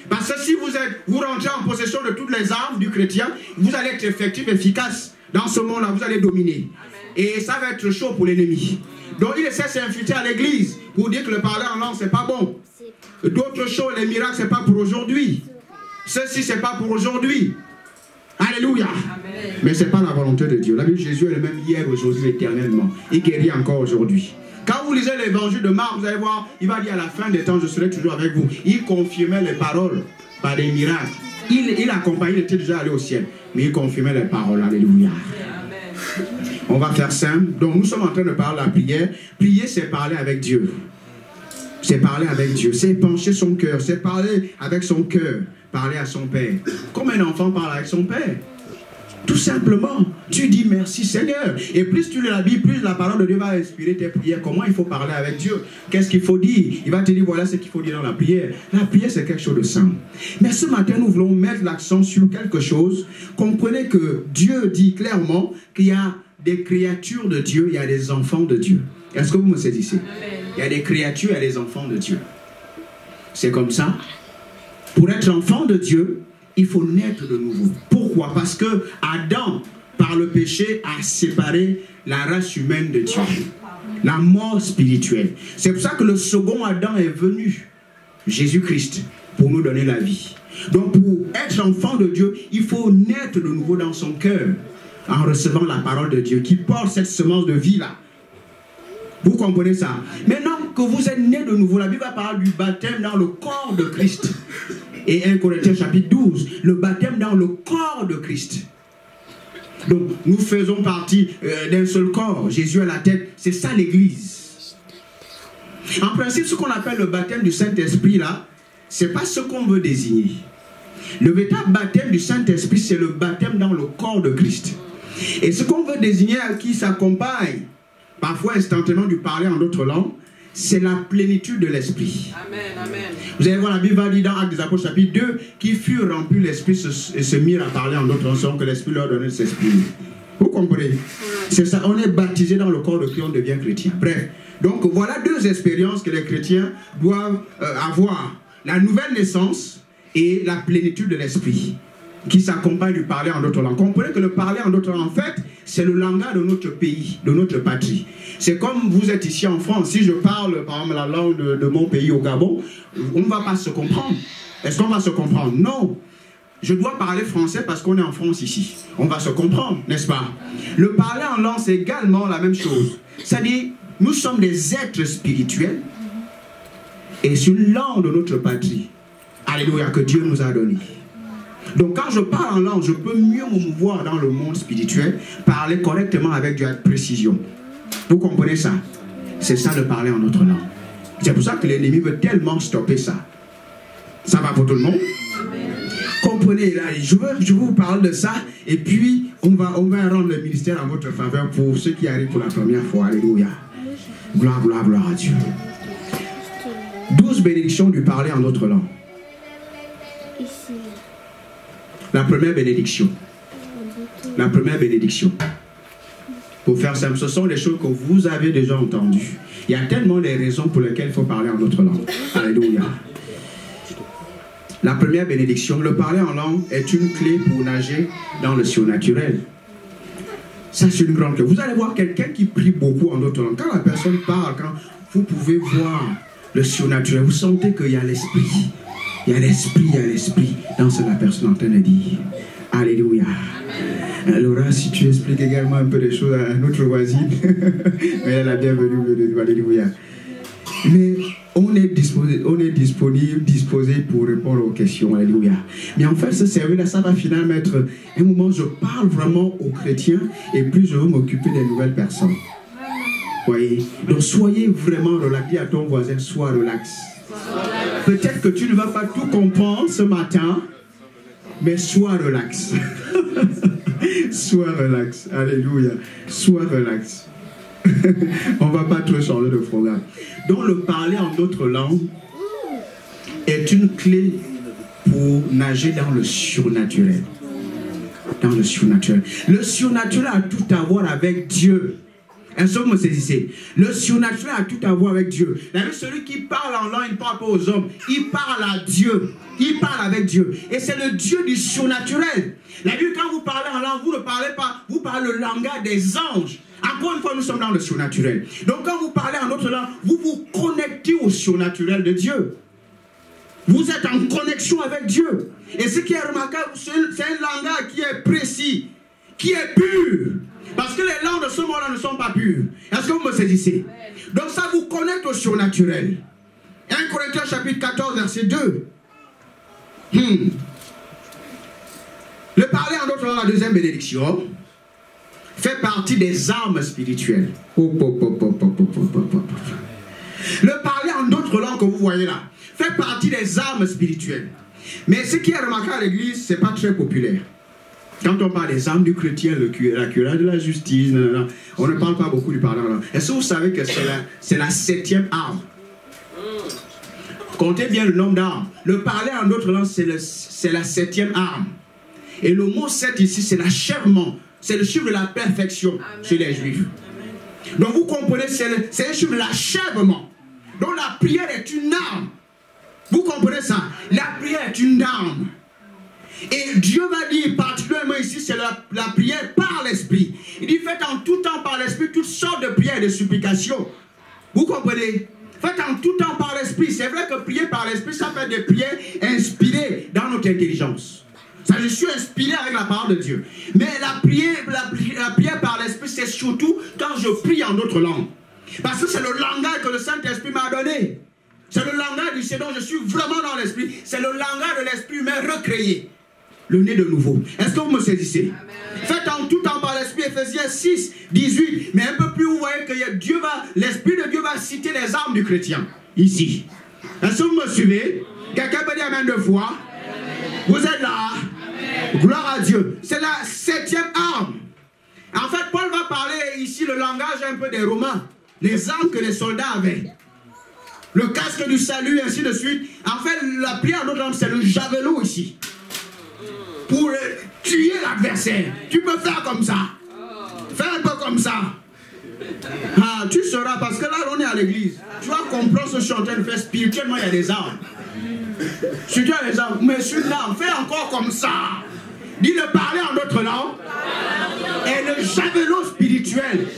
Parce que si vous rentrez en possession de toutes les armes du chrétien, vous allez être effectif, efficace dans ce monde-là, vous allez dominer. Et ça va être chaud pour l'ennemi. Donc il essaie de s'infiltrer à l'église pour dire que le parler en langue, c'est pas bon. D'autres choses, les miracles, c'est pas pour aujourd'hui. Ceci, c'est pas pour aujourd'hui. Alléluia. Amen. Mais c'est pas la volonté de Dieu. La Bible, Jésus est le même hier, aujourd'hui, éternellement. Il guérit encore aujourd'hui. Quand vous lisez l'évangile de Marc, vous allez voir, il va dire à la fin des temps, je serai toujours avec vous. Il confirmait les paroles par des miracles. Il accompagnait, il était déjà allé au ciel. Mais il confirmait les paroles. Alléluia. Amen. On va faire simple. Donc nous sommes en train de parler de la prière. Prier, c'est parler avec Dieu. C'est parler avec Dieu. C'est pencher son cœur. C'est parler avec son cœur. Parler à son Père. Comme un enfant parle avec son Père. Tout simplement, tu dis merci Seigneur. Et plus tu lis la Bible, plus la parole de Dieu va inspirer tes prières. Comment il faut parler avec Dieu? Qu'est-ce qu'il faut dire? Il va te dire voilà ce qu'il faut dire dans la prière. La prière, c'est quelque chose de simple. Mais ce matin, nous voulons mettre l'accent sur quelque chose. Comprenez que Dieu dit clairement qu'il y a des créatures de Dieu, il y a des enfants de Dieu. Est-ce que vous me saisissez? Il y a des créatures, il y a des enfants de Dieu. C'est comme ça. Pour être enfant de Dieu, il faut naître de nouveau. Pourquoi? Parce que Adam, par le péché, a séparé la race humaine de Dieu. La mort spirituelle. C'est pour ça que le second Adam est venu, Jésus-Christ, pour nous donner la vie. Donc pour être enfant de Dieu, il faut naître de nouveau dans son cœur, en recevant la parole de Dieu, qui porte cette semence de vie-là. Vous comprenez ça? Maintenant que vous êtes né de nouveau, la Bible va parler du baptême dans le corps de Christ. Et 1 Corinthiens chapitre 12, le baptême dans le corps de Christ. Donc, nous faisons partie d'un seul corps. Jésus à la tête, c'est ça l'église. En principe, ce qu'on appelle le baptême du Saint-Esprit, là, c'est pas ce qu'on veut désigner. Le véritable baptême du Saint-Esprit, c'est le baptême dans le corps de Christ. Et ce qu'on veut désigner à qui s'accompagne, parfois instantanément du parler en d'autres langues, c'est la plénitude de l'esprit. Amen, amen. Vous allez voir, la Bible va dire dans Actes des Apôtres chapitre 2, qui furent remplis l'esprit et se mirent à parler en d'autres langues, que l'esprit leur donnait de s'exprimer. Vous comprenez? C'est ça, on est baptisé dans le corps de Christ, on devient chrétien. Bref, donc voilà deux expériences que les chrétiens doivent avoir. La nouvelle naissance et la plénitude de l'esprit, qui s'accompagne du parler en d'autres langues. Comprenez que le parler en d'autres langues, en fait, c'est le langage de notre pays, de notre patrie. C'est comme vous êtes ici en France. Si je parle, par exemple, la langue de mon pays au Gabon, on ne va pas se comprendre. Est-ce qu'on va se comprendre? Non. Je dois parler français parce qu'on est en France ici. On va se comprendre, n'est-ce pas? Le parler en langue, c'est également la même chose. C'est-à-dire, nous sommes des êtres spirituels et c'est une langue de notre patrie. Alléluia, que Dieu nous a donné. Donc quand je parle en langue, je peux mieux me mouvoir dans le monde spirituel, parler correctement avec Dieu avec précision. Vous comprenez ça? C'est ça de parler en notre langue. C'est pour ça que l'ennemi veut tellement stopper ça. Ça va pour tout le monde? Comprenez, là, je veux vous parler de ça, et puis on va rendre le ministère en votre faveur pour ceux qui arrivent pour la première fois. Alléluia. Gloire, gloire, gloire à Dieu. 12 bénédictions du parler en notre langue. La première bénédiction. La première bénédiction. Pour faire simple, ce sont des choses que vous avez déjà entendues. Il y a tellement de raisons pour lesquelles il faut parler en notre langue. Alléluia. La première bénédiction, le parler en langue est une clé pour nager dans le surnaturel. Ça, c'est une grande clé. Vous allez voir quelqu'un qui prie beaucoup en d'autres langues. Quand la personne parle, quand vous pouvez voir le surnaturel, vous sentez qu'il y a l'esprit. Il y a l'esprit, il y a l'esprit dans ce que la personne est en train de dire. Alléluia. Laura, si tu expliques également un peu des choses à notre voisine, mais elle est la bienvenue. Alléluia. Mais on est disposé pour répondre aux questions. Alléluia. Mais en fait, ce service-là, ça va finalement être un moment où je parle vraiment aux chrétiens et puis je veux m'occuper des nouvelles personnes. Voyez. Donc soyez vraiment relax. Dis à ton voisin, sois relax. Peut-être que tu ne vas pas tout comprendre ce matin, mais sois relax. Sois relax. Alléluia. Sois relax. On ne va pas trop changer de programme. Donc le parler en d'autres langues est une clé pour nager dans le surnaturel. Dans le surnaturel. Le surnaturel a tout à voir avec Dieu. Est-ce que vous me saisissez? Le surnaturel a tout à voir avec Dieu. Celui qui parle en langue, il ne parle pas aux hommes. Il parle à Dieu. Il parle avec Dieu. Et c'est le Dieu du surnaturel. La Bible, quand vous parlez en langue, vous ne parlez pas, vous parlez le langage des anges. Encore une fois, nous sommes dans le surnaturel. Donc quand vous parlez en autre langue, vous vous connectez au surnaturel de Dieu. Vous êtes en connexion avec Dieu. Et ce qui est remarquable, c'est un langage qui est précis, qui est pur. Parce que les langues de ce monde-là ne sont pas pures. Est-ce que vous me saisissez? Donc ça vous connecte au surnaturel. 1 Corinthiens chapitre 14, verset 2. Le parler en d'autres langues, la deuxième bénédiction, fait partie des armes spirituelles. Le parler en d'autres langues que vous voyez là, fait partie des armes spirituelles. Mais ce qui est remarqué à l'église, ce n'est pas très populaire. Quand on parle des armes du chrétien, la cuirasse de la justice, on ne parle pas beaucoup du parler en langue. Est-ce que vous savez que c'est la 7e arme? Comptez bien le nombre d'armes. Le parler en d'autres langues, c'est la 7e arme. Et le mot 7 ici, c'est l'achèvement. C'est le chiffre de la perfection chez les Juifs. Donc vous comprenez, c'est le chiffre de l'achèvement. Donc la prière est une arme. Vous comprenez ça? La prière est une arme. Et Dieu va dire particulièrement ici, c'est la prière par l'esprit. Il dit faites en tout temps par l'esprit toutes sortes de prières et de supplications. Vous comprenez? Faites en tout temps par l'esprit. C'est vrai que prier par l'esprit, ça fait des prières inspirées dans notre intelligence. Ça, je suis inspiré avec la parole de Dieu. Mais la prière par l'esprit, c'est surtout quand je prie en d'autres langues. Parce que c'est le langage que le Saint-Esprit m'a donné. C'est le langage du Seigneur, je suis vraiment dans l'esprit. C'est le langage de l'esprit humain recréé. Le né de nouveau. Est-ce que vous me saisissez? Amen. Faites en tout temps par l'esprit, Ephésiens 6, 18. Mais un peu plus, vous voyez que l'esprit de Dieu va citer les armes du chrétien. Ici. Est-ce que vous me suivez? Quelqu'un peut dire amen 2 fois? Amen. Vous êtes là? Amen. Gloire à Dieu. C'est la 7e arme. En fait, Paul va parler ici le langage un peu des Romains. Les armes que les soldats avaient. Le casque du salut, ainsi de suite. En fait, la prière en d'autres langues, c'est le javelot ici. Pour tuer l'adversaire. Tu peux faire comme ça. Fais un peu comme ça. Ah, tu sauras, parce que là, on est à l'église. Tu vas comprendre ce que je suis en train de faire. Spirituellement, il y a des armes. Si tu as des armes, mais sur l'arme, fais encore comme ça. Dis le parler en d'autres langues. Et le javelot spirituel.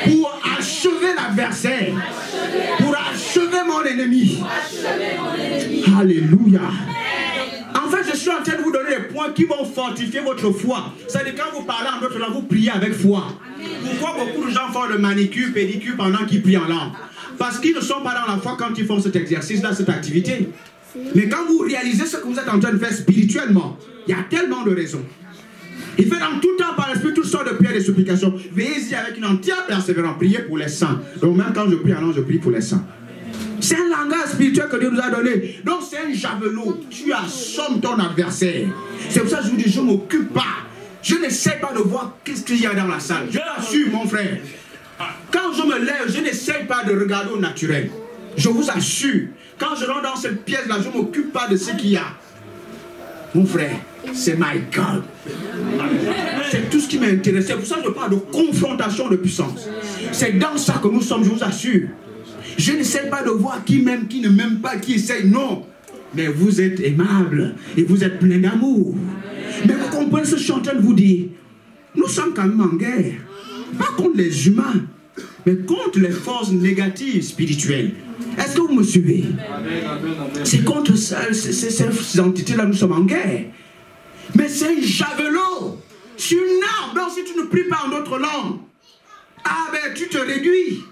Pour achever l'adversaire. Pour achever mon ennemi. Alléluia. En fait, je suis en train de vous donner des points qui vont fortifier votre foi. C'est-à-dire quand vous parlez en d'autres langues, vous priez avec foi. Pourquoi beaucoup de gens font le manicure, pédicure pendant qu'ils prient en langue? Parce qu'ils ne sont pas dans la foi quand ils font cet exercice-là, cette activité. Mais quand vous réalisez ce que vous êtes en train de faire spirituellement, il y a tellement de raisons. Il fait dans tout temps par l'esprit toutes sortes de prières et de supplications. Veillez-y avec une entière persévérance. Priez pour les saints. Donc même quand je prie en langue, je prie pour les saints. C'est un langage spirituel que Dieu nous a donné. Donc c'est un javelot. Tu assommes ton adversaire. C'est pour ça que je vous dis, je ne m'occupe pas. Je n'essaie pas de voir qu'est-ce qu'il y a dans la salle. Je l'assure, mon frère. Quand je me lève, je n'essaie pas de regarder au naturel. Je vous assure. Quand je rentre dans cette pièce-là, je ne m'occupe pas de ce qu'il y a. Mon frère, c'est my God. C'est tout ce qui m'intéresse. C'est pour ça que je parle de confrontation de puissance. C'est dans ça que nous sommes, je vous assure. Je n'essaie pas de voir qui m'aime, qui ne m'aime pas, qui essaie. Non. Mais vous êtes aimable et vous êtes plein d'amour. Mais vous comprenez ce que je suis en train de vous dire. Nous sommes quand même en guerre. Pas contre les humains, mais contre les forces négatives spirituelles. Est-ce que vous me suivez? C'est contre ces entités-là, nous sommes en guerre. Mais c'est un javelot. C'est une arme. Donc si tu ne pries pas en autre langue, ah ben tu te réduis.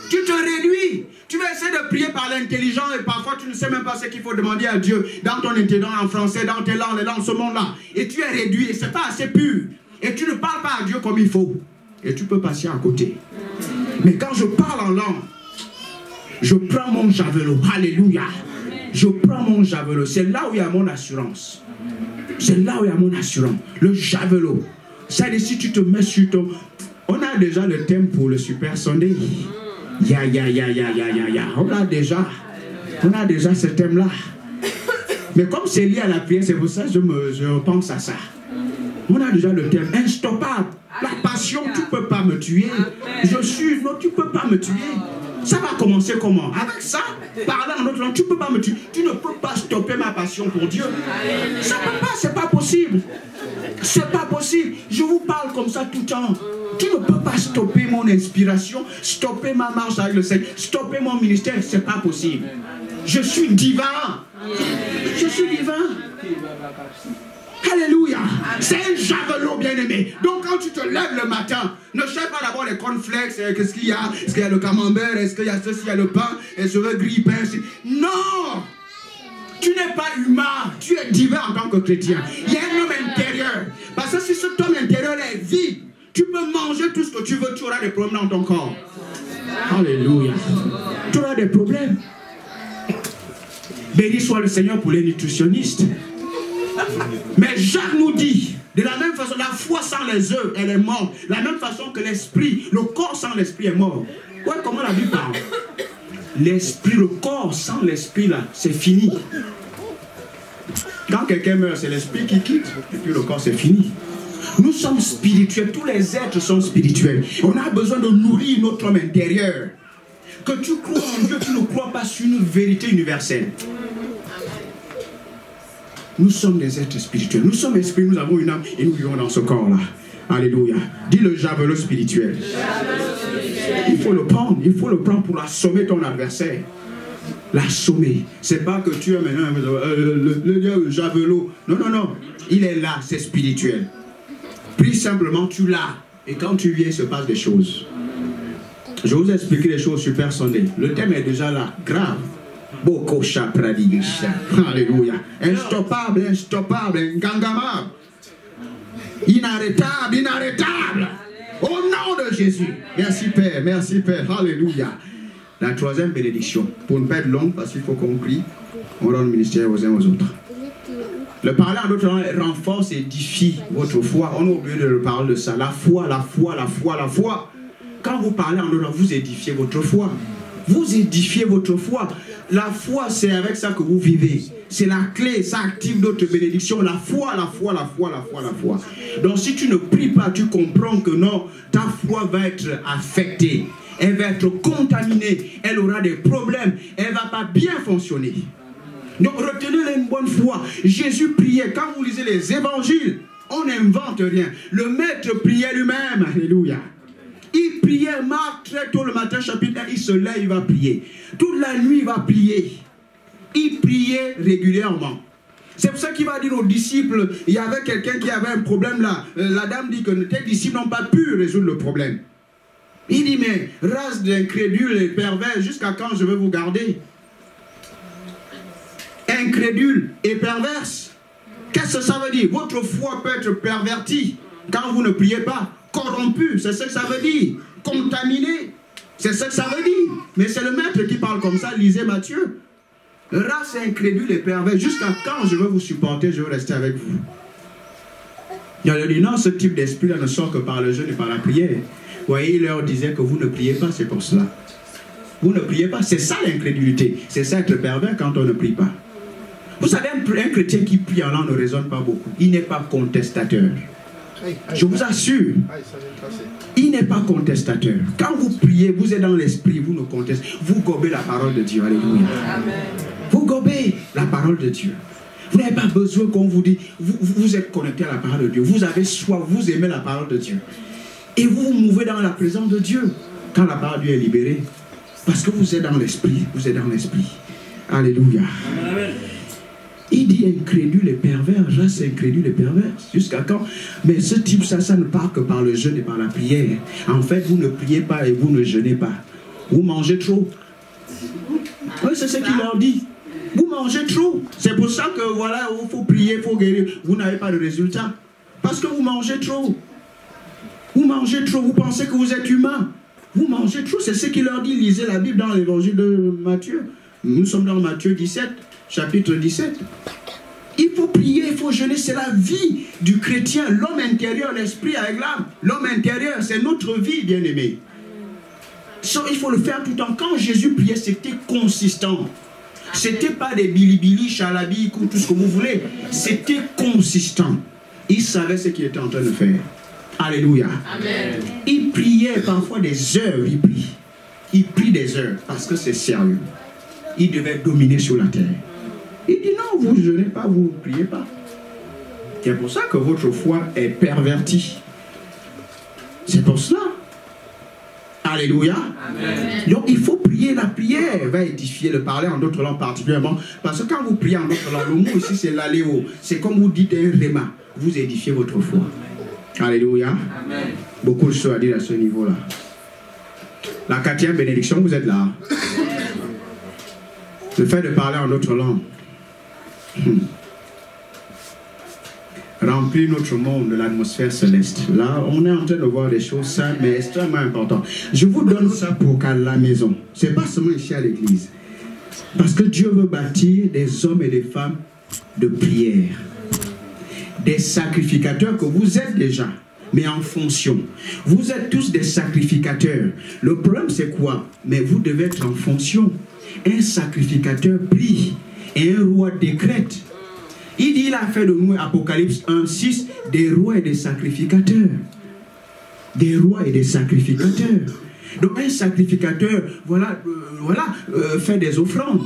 Tu te réduis. Tu vas essayer de prier par l'intelligence et parfois tu ne sais même pas ce qu'il faut demander à Dieu dans ton intelligence en français, dans tes langues, dans ce monde-là. Et tu es réduit et ce n'est pas assez pur. Et tu ne parles pas à Dieu comme il faut. Et tu peux passer à côté. Mais quand je parle en langue, je prends mon javelot. Alléluia. Je prends mon javelot. C'est là où il y a mon assurance. C'est là où il y a mon assurance. Le javelot. Ça dit, si tu te mets sur ton... On a déjà le thème pour le Super Sunday. Ya. On a déjà ce thème-là. Mais comme c'est lié à la prière, c'est pour ça que je pense à ça. On a déjà le thème instoppable. La passion, tu ne peux pas me tuer. Non, tu ne peux pas me tuer. Ça va commencer comment? Avec ça, parler en autre langue, tu ne peux pas me tuer. Tu ne peux pas stopper ma passion pour Dieu. Ça ne peut pas, c'est pas possible. C'est pas possible. Je vous parle comme ça tout le temps. Tu ne peux pas stopper mon inspiration, stopper ma marche avec le Seigneur, stopper mon ministère, c'est pas possible. Je suis divin. Je suis divin. Alléluia. C'est un javelot bien-aimé. Donc quand tu te lèves le matin, ne cherche pas d'abord les cornflakes, qu'est-ce qu'il y a? Est-ce qu'il y a le camembert? Est-ce qu'il y a ceci, il y a le pain? Est-ce que je veux grille-pain? Non! Tu n'es pas humain, tu es divin en tant que chrétien. Il y a un homme intérieur. Parce que si cet homme intérieur est vide, tu peux manger tout ce que tu veux, tu auras des problèmes dans ton corps. Alléluia. Tu auras des problèmes. Béni soit le Seigneur pour les nutritionnistes. Mais Jacques nous dit, de la même façon, la foi sans les œuvres, elle est morte. De la même façon que l'esprit, le corps sans l'esprit est mort. Ouais, comment la Bible parle? L'esprit, le corps sans l'esprit là, c'est fini. Quand quelqu'un meurt, c'est l'esprit qui quitte, et puis le corps c'est fini. Nous sommes spirituels, tous les êtres sont spirituels. On a besoin de nourrir notre homme intérieur. Que tu crois en Dieu, tu ne crois pas sur une vérité universelle. Nous sommes des êtres spirituels. Nous sommes esprits, nous avons une âme et nous vivons dans ce corps-là. Alléluia. Dis le javelot spirituel. Il faut le prendre pour assommer ton adversaire. L'assommer. C'est pas que tu es maintenant le javelot. Non. Il est là, c'est spirituel. Prie simplement, tu l'as. Et quand tu viens, il se passe des choses. Je vais vous expliquer les choses Super Sunday. Le thème est déjà là, grave. Bokosha pradigisha. Alléluia. Instoppable, ingangamable. Inarrêtable. Au nom de Jésus. Merci Père. Alléluia. La troisième bénédiction. Pour ne pas être longue, parce qu'il faut qu'on prie, on rend le ministère aux uns aux autres. Le parler en d'autres langues renforce et édifie votre foi. On a oublié de parler de ça. La foi. Quand vous parlez en d'autres langues, vous édifiez votre foi. Vous édifiez votre foi. La foi, c'est avec ça que vous vivez. C'est la clé, ça active d'autres bénédictions. La foi. Donc si tu ne pries pas, tu comprends que non, ta foi va être affectée. Elle va être contaminée. Elle aura des problèmes. Elle ne va pas bien fonctionner. Donc retenez une bonne foi. Jésus priait. Quand vous lisez les évangiles, on n'invente rien. Le maître priait lui-même. Alléluia. Il priait, Marc, très tôt le matin, chapitre 1, il se lève, il va prier. Toute la nuit, il va prier. Il priait régulièrement. C'est pour ça qu'il va dire aux disciples, il y avait quelqu'un qui avait un problème là. La dame dit que tes disciples n'ont pas pu résoudre le problème. Il dit, mais race d'incrédules et pervers, jusqu'à quand je vais vous garder? Incrédule et perverse. Qu'est-ce que ça veut dire? Votre foi peut être pervertie quand vous ne priez pas. Corrompu, c'est ce que ça veut dire. Contaminé, c'est ce que ça veut dire. Mais c'est le maître qui parle comme ça. Lisez Matthieu. Race incrédule et pervers. Jusqu'à quand je vais vous supporter, je vais rester avec vous? Il a dit non, ce type d'esprit-là ne sort que par le jeûne et par la prière. Vous voyez, il leur disait que vous ne priez pas, c'est pour cela. Vous ne priez pas, c'est ça l'incrédulité. C'est ça être pervers quand on ne prie pas. Vous savez, un chrétien qui prie en langue ne raisonne pas beaucoup. Il n'est pas contestateur. Je vous assure. Il n'est pas contestateur. Quand vous priez, vous êtes dans l'esprit, vous ne contestez. Vous gobez la parole de Dieu. Alléluia. Vous gobez la parole de Dieu. Vous n'avez pas besoin qu'on vous dise, vous êtes connecté à la parole de Dieu. Vous avez soif, vous aimez la parole de Dieu. Et vous vous mouvez dans la présence de Dieu. Quand la parole de Dieu est libérée. Parce que vous êtes dans l'esprit. Vous êtes dans l'esprit. Alléluia. Amen. Il dit incrédule et pervers. Race incrédule et pervers. Jusqu'à quand? Mais ce type, ça ne part que par le jeûne et par la prière. En fait, vous ne priez pas et vous ne jeûnez pas. Vous mangez trop. Oui, c'est ce qu'il leur dit. Vous mangez trop. C'est pour ça que voilà, il faut prier, il faut guérir. Vous n'avez pas de résultat. Parce que vous mangez trop. Vous mangez trop. Vous pensez que vous êtes humain. Vous mangez trop. C'est ce qu'il leur dit. Lisez la Bible dans l'évangile de Matthieu. Nous sommes dans Matthieu 17. Chapitre 17. Il faut prier, il faut jeûner, c'est la vie du chrétien, l'homme intérieur, l'esprit avec l'âme. L'homme intérieur, c'est notre vie, bien-aimé. Il faut le faire tout le temps. Quand Jésus priait, c'était consistant. C'était pas des bilibili, chalabi, tout ce que vous voulez. C'était consistant. Il savait ce qu'il était en train de faire. Alléluia. Amen. Il priait parfois des heures, il prie. Il prie des heures parce que c'est sérieux. Il devait dominer sur la terre. Il dit non, vous ne jeûnez pas, vous ne priez pas. C'est pour ça que votre foi est pervertie. C'est pour cela. Alléluia. Amen. Donc il faut prier. La prière va édifier, le parler en d'autres langues particulièrement. Parce que quand vous priez en d'autres langues, le mot ici c'est l'aléo. C'est comme vous dites un réma. Vous édifiez votre foi. Alléluia. Amen. Beaucoup de choses à dire à ce niveau-là. La 4e bénédiction, vous êtes là. Le fait de parler en d'autres langues remplit notre monde de l'atmosphère céleste. Là, on est en train de voir des choses simples, mais extrêmement importantes. Je vous donne ça pour qu'à la maison, c'est pas seulement ici à l'église. Parce que Dieu veut bâtir des hommes et des femmes de prière. Des sacrificateurs que vous êtes déjà, mais en fonction. Vous êtes tous des sacrificateurs. Le problème, c'est quoi? Mais vous devez être en fonction. Un sacrificateur prie et un roi décrète. Il dit, il a fait de nous, Apocalypse 1:6, des rois et des sacrificateurs. Des rois et des sacrificateurs. Donc un sacrificateur, fait des offrandes,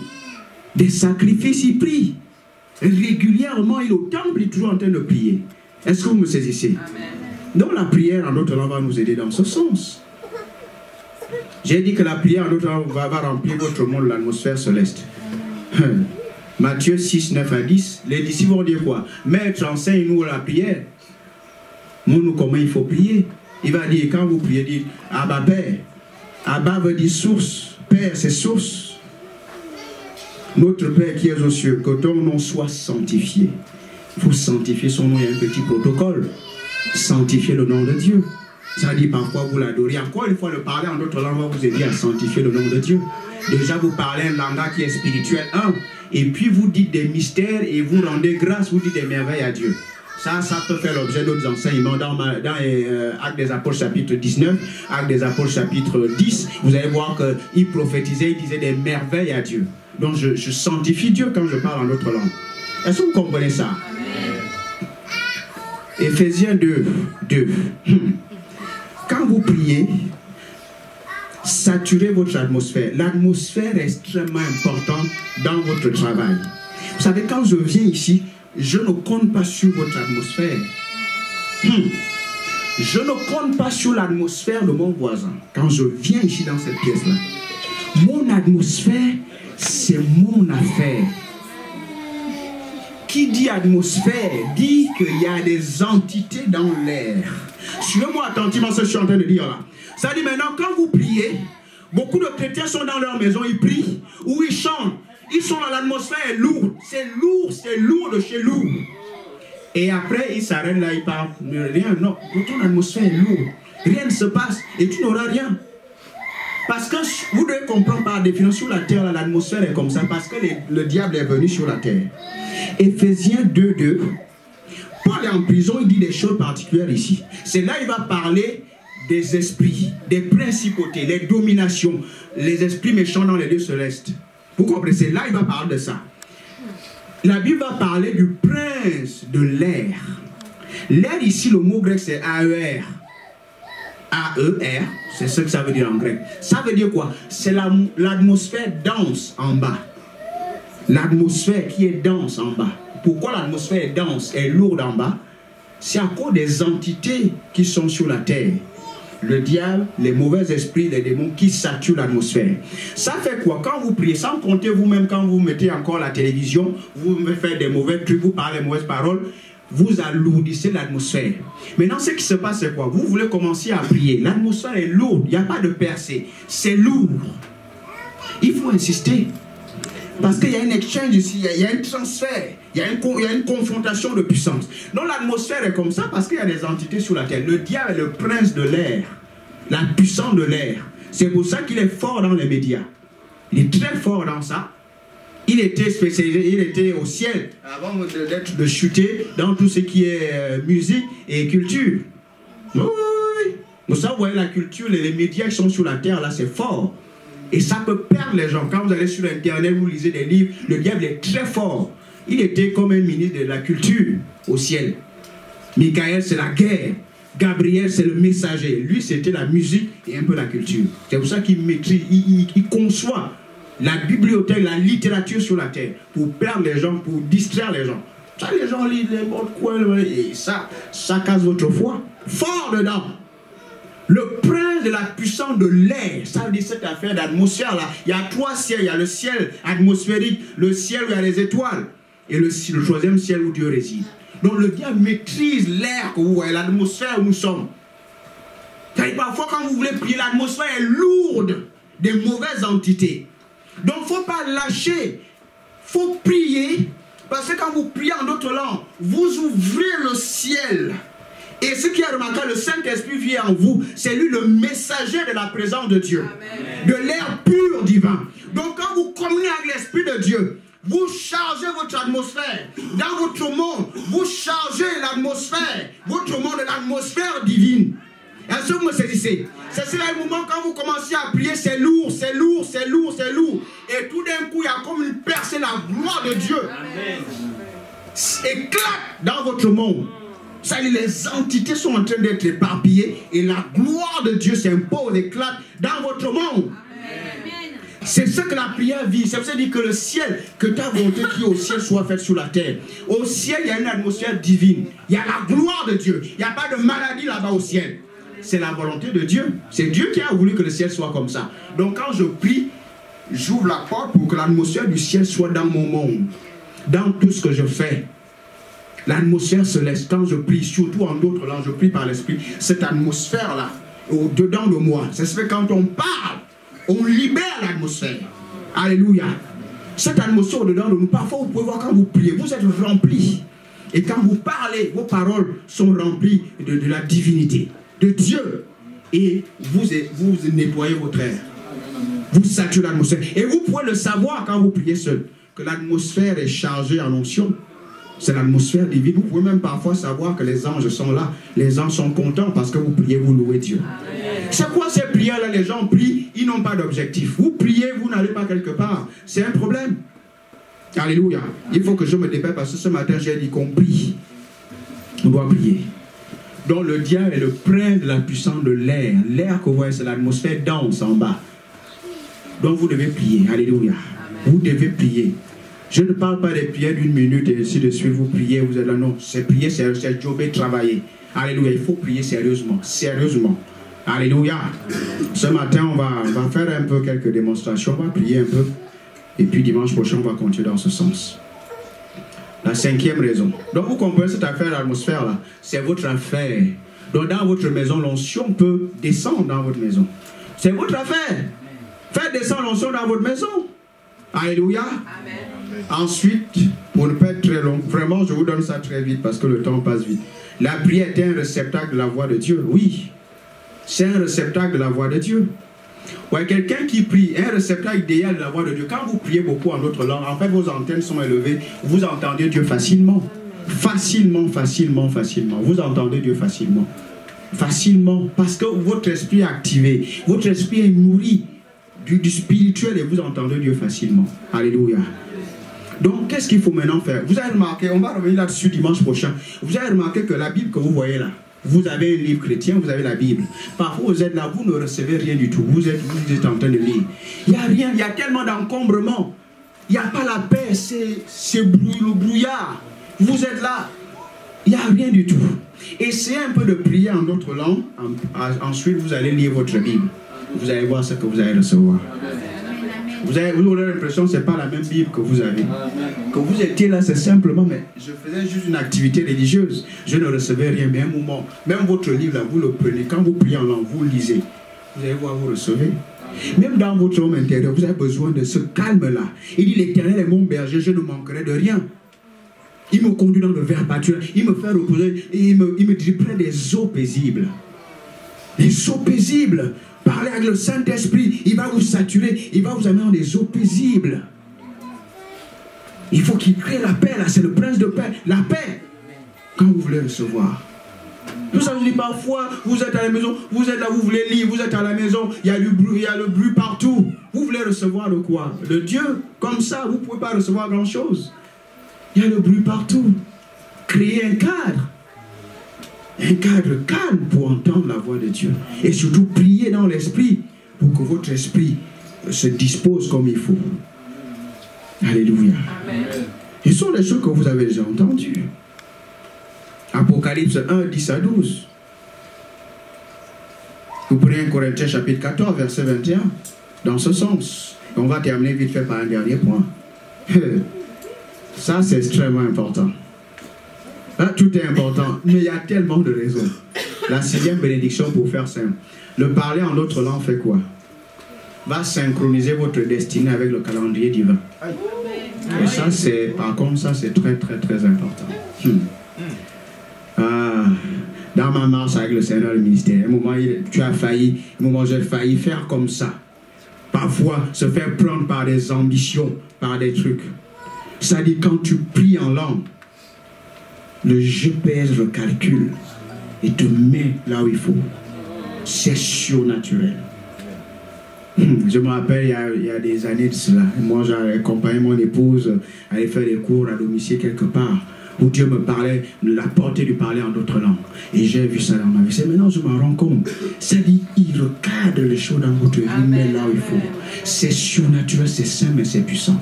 des sacrifices, il prie. Régulièrement, il est au temple, il est toujours en train de prier. Est-ce que vous me saisissez? Amen. Donc la prière en d'autres langues va nous aider dans ce sens. J'ai dit que la prière en d'autres langues va remplir votre monde, l'atmosphère céleste. Matthieu 6, 9 à 10, les disciples vont dire quoi? Maître, enseigne-nous la prière. Montre-nous comment il faut prier. Il va dire, quand vous priez, dites Abba Père. Abba veut dire source. Père, c'est source. Notre Père qui est aux cieux, que ton nom soit sanctifié. Il faut sanctifier son nom, il y a un petit protocole. Sanctifier le nom de Dieu. Ça dit parfois vous l'adorez. Encore une fois, le parler en d'autres langues va vous aider à sanctifier le nom de Dieu. Déjà, vous parlez un langage qui est spirituel. Et puis vous dites des mystères et vous rendez grâce, vous dites des merveilles à Dieu. Ça peut faire l'objet d'autres enseignements dans Actes des Apôtres chapitre 19, Actes des Apôtres chapitre 10. Vous allez voir qu'il prophétisait, il disait des merveilles à Dieu. Donc je sanctifie Dieu quand je parle en d'autres langues. Est-ce que vous comprenez ça? Amen. Éphésiens 2. Quand vous priez, saturez votre atmosphère. L'atmosphère est extrêmement importante dans votre travail. Vous savez, quand je viens ici, je ne compte pas sur votre atmosphère. Je ne compte pas sur l'atmosphère de mon voisin. Quand je viens ici dans cette pièce-là, mon atmosphère, c'est mon affaire. Qui dit atmosphère, dit qu'il y a des entités dans l'air. Suivez-moi attentivement ce que je suis en train de dire là. Ça dit maintenant, quand vous priez, beaucoup de chrétiens sont dans leur maison, ils prient, ou ils chantent. Ils sont dans l'atmosphère lourde. C'est lourd de chez lourd. Et après, ils s'arrêtent là, ils parlent. Rien, non, ton atmosphère est lourde. Rien ne se passe et tu n'auras rien. Parce que vous devez comprendre par définition, sur la terre, l'atmosphère est comme ça. Parce que le diable est venu sur la terre. Éphésiens 2:2. Paul est en prison, il dit des choses particulières ici. C'est là il va parler des esprits, des principautés, les dominations, les esprits méchants dans les lieux célestes. Vous comprenez? C'est là il va parler de ça. la Bible va parler du prince de l'air. L'air ici, le mot grec c'est AER. AER, c'est ce que ça veut dire en grec. Ça veut dire quoi? C'est l'atmosphère dense en bas. L'atmosphère qui est dense en bas. Pourquoi l'atmosphère est dense et lourde en bas? C'est à cause des entités qui sont sur la terre. Le diable, les mauvais esprits, les démons qui saturent l'atmosphère. Ça fait quoi? Quand vous priez, sans compter vous-même, quand vous mettez encore la télévision, vous faites des mauvais trucs, vous parlez des mauvaises paroles, vous alourdissez l'atmosphère. Maintenant, ce qui se passe, c'est quoi? Vous voulez commencer à prier. L'atmosphère est lourde, il n'y a pas de percée. C'est lourd. Il faut insister. Parce qu'il y a un exchange ici, il y a un transfert, il y a une confrontation de puissance. Donc l'atmosphère est comme ça parce qu'il y a des entités sur la terre. Le diable est le prince de l'air, la puissance de l'air. C'est pour ça qu'il est fort dans les médias. Il est très fort dans ça. Il était spécialisé, il était au ciel avant de chuter dans tout ce qui est musique et culture. Oui. Vous savez, vous voyez la culture, les médias qui sont sur la terre, là, c'est fort. Et ça peut perdre les gens. Quand vous allez sur Internet, vous lisez des livres, le diable est très fort. Il était comme un ministre de la culture au ciel. Michael, c'est la guerre. Gabriel, c'est le messager. Lui, c'était la musique et un peu la culture. C'est pour ça qu'il maîtrise, il conçoit la bibliothèque, la littérature sur la terre pour perdre les gens, pour distraire les gens. Ça, les gens lisent les mots de quoi, et ça casse votre foi. Fort dedans. Le prince de la puissance de l'air, ça veut dire cette affaire d'atmosphère là. Il y a trois ciels, il y a le ciel atmosphérique, le ciel où il y a les étoiles, et le troisième ciel où Dieu réside. Donc le diable maîtrise l'air que vous voyez, l'atmosphère où nous sommes. Parfois quand vous voulez prier, l'atmosphère est lourde des mauvaises entités. Donc il ne faut pas lâcher, il faut prier, parce que quand vous priez en d'autres langues, vous ouvrez le ciel. Et ce qui est remarquable, le Saint-Esprit vient en vous, c'est lui le messager de la présence de Dieu. Amen. De l'air pur divin. Donc quand vous communiez avec l'Esprit de Dieu, vous chargez votre atmosphère. Dans votre monde, vous chargez l'atmosphère. Votre monde est l'atmosphère divine. Est-ce que vous me saisissez? C'est cela le moment quand vous commencez à prier, c'est lourd, c'est lourd, c'est lourd, c'est lourd. Et tout d'un coup, il y a comme une percée, la gloire de Dieu. Amen. Éclate dans votre monde. Ça, les entités sont en train d'être éparpillées et la gloire de Dieu s'impose, éclate dans votre monde. C'est ce que la prière vit. C'est pour ça que le ciel, que ta volonté qui est au ciel soit faite sur la terre. Au ciel, il y a une atmosphère divine. Il y a la gloire de Dieu. Il n'y a pas de maladie là-bas au ciel. C'est la volonté de Dieu. C'est Dieu qui a voulu que le ciel soit comme ça. Donc quand je prie, j'ouvre la porte pour que l'atmosphère du ciel soit dans mon monde. Dans tout ce que je fais. L'atmosphère se laisse. Quand je prie, surtout en d'autres langues, je prie par l'Esprit. Cette atmosphère-là, au-dedans de moi, ça se fait quand on parle, on libère l'atmosphère. Alléluia. Cette atmosphère au-dedans de nous, parfois vous pouvez voir quand vous priez, vous êtes remplis. Et quand vous parlez, vos paroles sont remplies de la divinité, de Dieu. Et vous nettoyez votre air. Vous saturez l'atmosphère. Et vous pouvez le savoir quand vous priez seul, que l'atmosphère est chargée en onction. C'est l'atmosphère divine. Vous pouvez même parfois savoir que les anges sont là. Les anges sont contents parce que vous priez, vous louez Dieu. C'est quoi ces prières-là? Les gens prient, ils n'ont pas d'objectif. Vous priez, vous n'allez pas quelque part. C'est un problème. Alléluia. Il faut que je me dépêche parce que ce matin, j'ai dit qu'on prie. On doit prier. Donc le diable est le prince de la puissance de l'air. L'air que vous voyez, c'est l'atmosphère dense en bas. Donc vous devez prier. Alléluia. Vous devez prier. Je ne parle pas des prières d'une minute et ainsi de suite. Vous priez, vous êtes là. Non, c'est prier, c'est jobber, travailler. Alléluia. Il faut prier sérieusement. Sérieusement. Alléluia. Ce matin, on va faire un peu quelques démonstrations. On va prier un peu. Et puis dimanche prochain, on va continuer dans ce sens. La cinquième raison. Donc vous comprenez cette affaire d'atmosphère là. C'est votre affaire. Donc dans votre maison, l'onction peut descendre dans votre maison. C'est votre affaire. Faites descendre l'onction dans votre maison. Alléluia. Amen. Ensuite, pour ne pas être très long, vraiment je vous donne ça très vite parce que le temps passe vite. La prière est un réceptacle de la voix de Dieu. Oui, c'est un réceptacle de la voix de Dieu. Ouais, quelqu'un qui prie, un réceptacle idéal de la voix de Dieu. Quand vous priez beaucoup en d'autres langues, en fait vos antennes sont élevées, vous entendez Dieu facilement. Facilement. Vous entendez Dieu facilement. Facilement, parce que votre esprit est activé, votre esprit est nourri du spirituel et vous entendez Dieu facilement. Alléluia. Donc, qu'est-ce qu'il faut maintenant faire? Vous avez remarqué, on va revenir là-dessus dimanche prochain. Vous avez remarqué que la Bible que vous voyez là, vous avez un livre chrétien, vous avez la Bible. Parfois, vous êtes là, vous ne recevez rien du tout. Vous êtes en train de lire. Il n'y a rien, il y a tellement d'encombrement. Il n'y a pas la paix, c'est le brouillard. Vous êtes là, il n'y a rien du tout. Essayez un peu de prier en d'autres langues. Ensuite, vous allez lire votre Bible. Vous allez voir ce que vous allez recevoir. Vous aurez l'impression que ce n'est pas la même Bible que vous avez. Que vous étiez là, c'est simplement, mais je faisais juste une activité religieuse. Je ne recevais rien, mais à un moment, même votre livre, là, vous le prenez. Quand vous priez en langue, vous le lisez. Vous allez voir, vous recevez. Même dans votre homme intérieur, vous avez besoin de ce calme-là. Il dit, l'Éternel est mon berger, je ne manquerai de rien. Il me conduit dans le vert pâturage. Il me fait reposer. Il me dit près des eaux paisibles. Les eaux paisibles. Parlez avec le Saint-Esprit. Il va vous saturer. Il va vous amener dans des eaux paisibles. Il faut qu'il crée la paix. Là, c'est le prince de paix. La paix. Quand vous voulez recevoir. Tout ça, je dis parfois, vous êtes à la maison, vous êtes là, vous voulez lire, vous êtes à la maison, il y a le bruit partout. Vous voulez recevoir le quoi? Le Dieu. Comme ça, vous ne pouvez pas recevoir grand-chose. Il y a le bruit partout. Créez un cadre. Un cadre calme pour entendre la voix de Dieu. Et surtout, priez dans l'esprit pour que votre esprit se dispose comme il faut. Alléluia. Amen. Ce sont les choses que vous avez déjà entendues. Apocalypse 1, 10 à 12. Vous prenez 1 Corinthiens chapitre 14, verset 21. Dans ce sens. Et on va terminer vite fait par un dernier point. Ça, c'est extrêmement important. Tout est important, mais il y a tellement de raisons. La 6e bénédiction, pour faire simple. Le parler en d'autres langues fait quoi? Va synchroniser votre destinée avec le calendrier divin. Et ça, c'est, par contre, ça, c'est très, très, très important. Dans ma marche avec le Seigneur, le ministère, un moment, tu as failli, un moment, j'ai failli faire comme ça. Parfois, se faire prendre par des ambitions, par des trucs. Ça dit, quand tu pries en langue, le GPS recalcule et te met là où il faut. C'est surnaturel. Je me rappelle, il y a des années de cela, moi j'avais accompagné mon épouse à aller faire des cours à domicile quelque part, où Dieu me parlait, la portée du parler en d'autres langues. Et j'ai vu ça dans ma vie. C'est maintenant je me rends compte. Ça dit, il recadre les choses dans votre vie, il met là où il faut. C'est surnaturel, c'est saint, mais c'est puissant.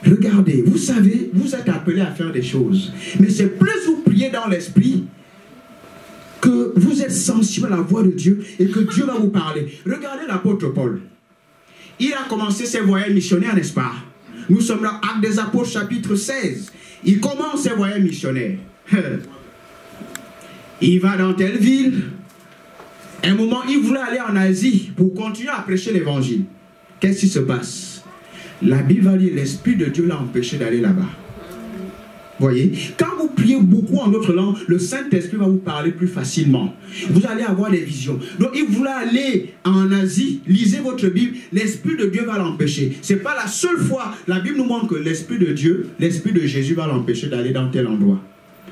Regardez, vous savez, vous êtes appelés à faire des choses. Mais c'est plus vous priez dans l'esprit que vous êtes sensible à la voix de Dieu et que Dieu va vous parler. Regardez l'apôtre Paul. Il a commencé ses voyages missionnaires, n'est-ce pas? Nous sommes là, Actes des Apôtres, chapitre 16. Il commence ses voyages missionnaires. Il va dans telle ville. À un moment, il voulait aller en Asie pour continuer à prêcher l'évangile. Qu'est-ce qui se passe? La Bible va dire, l'Esprit de Dieu l'a empêché d'aller là-bas. Voyez, quand vous priez beaucoup en d'autres langues, le Saint-Esprit va vous parler plus facilement. Vous allez avoir des visions. Donc, il voulait aller en Asie, lisez votre Bible, l'Esprit de Dieu va l'empêcher. Ce n'est pas la seule fois, la Bible nous montre que l'Esprit de Dieu, l'Esprit de Jésus va l'empêcher d'aller dans tel endroit.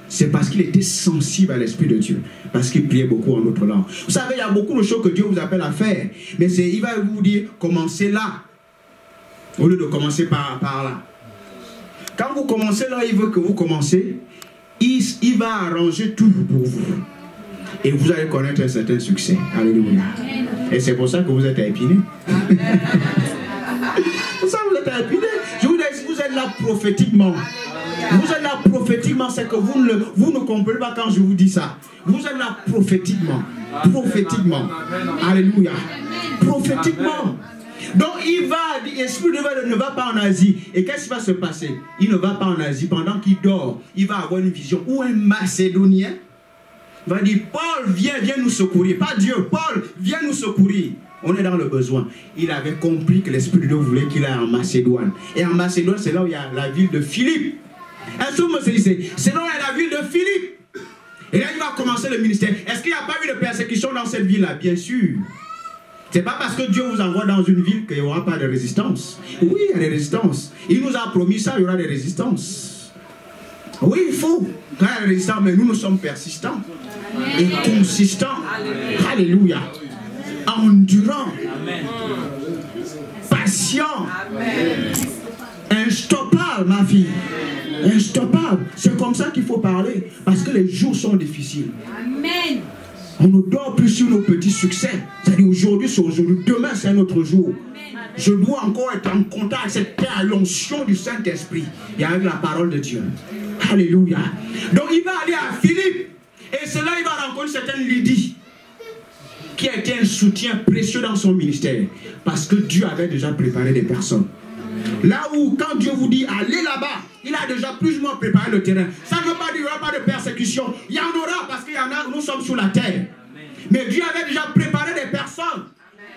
C'est parce qu'il était sensible à l'Esprit de Dieu. Parce qu'il priait beaucoup en d'autres langues. Vous savez, il y a beaucoup de choses que Dieu vous appelle à faire. Mais il va vous dire, commencez là. Au lieu de commencer par là. Quand vous commencez là, il veut que vous commencez. Il va arranger tout pour vous. Et vous allez connaître un certain succès. Alléluia. Et c'est pour ça que vous êtes à Épinay. C'est pour ça que vous êtes à Épinay. Je vous dis, si vous êtes là prophétiquement. Vous êtes là prophétiquement, c'est que vous ne comprenez pas quand je vous dis ça. Vous êtes là prophétiquement. Prophétiquement. Alléluia. Prophétiquement. Donc il va, l'Esprit ne va pas en Asie. Et qu'est-ce qui va se passer? Il ne va pas en Asie. Pendant qu'il dort, il va avoir une vision où un Macédonien va dire, Paul, viens nous secourir. Pas Dieu, Paul, viens nous secourir. On est dans le besoin. Il avait compris que l'Esprit de Dieu voulait qu'il aille en Macédoine. Et en Macédoine, c'est là où il y a la ville de Philippe. Est-ce que vous me dites, c'est là où il y a la ville de Philippe. Et là, il va commencer le ministère. Est-ce qu'il n'y a pas eu de persécution dans cette ville-là? Bien sûr. C'est pas parce que Dieu vous envoie dans une ville qu'il n'y aura pas de résistance. Oui, il y a des résistances. Il nous a promis ça, il y aura des résistances. Oui, il faut. Quand il y a des résistances, mais nous sommes persistants et consistants. Alléluia. Endurants. Patients. Parle, ma fille. Instoppable. C'est comme ça qu'il faut parler. Parce que les jours sont difficiles. Amen. On ne dort plus sur nos petits succès. C'est-à-dire aujourd'hui, c'est aujourd'hui. Demain, c'est un autre jour. Je dois encore être en contact avec cette terre, l'onction du Saint-Esprit et avec la parole de Dieu. Alléluia. Donc il va aller à Philippe. Et c'est là il va rencontrer une certaine Lydie qui a été un soutien précieux dans son ministère. Parce que Dieu avait déjà préparé des personnes. Là où, quand Dieu vous dit, allez là-bas, il a déjà plus ou moins préparé le terrain. Ça ne veut pas dire qu'il n'y aura pas de persécution. Il y en aura parce qu'il y en a, nous sommes sur la terre. Mais Dieu avait déjà préparé des personnes.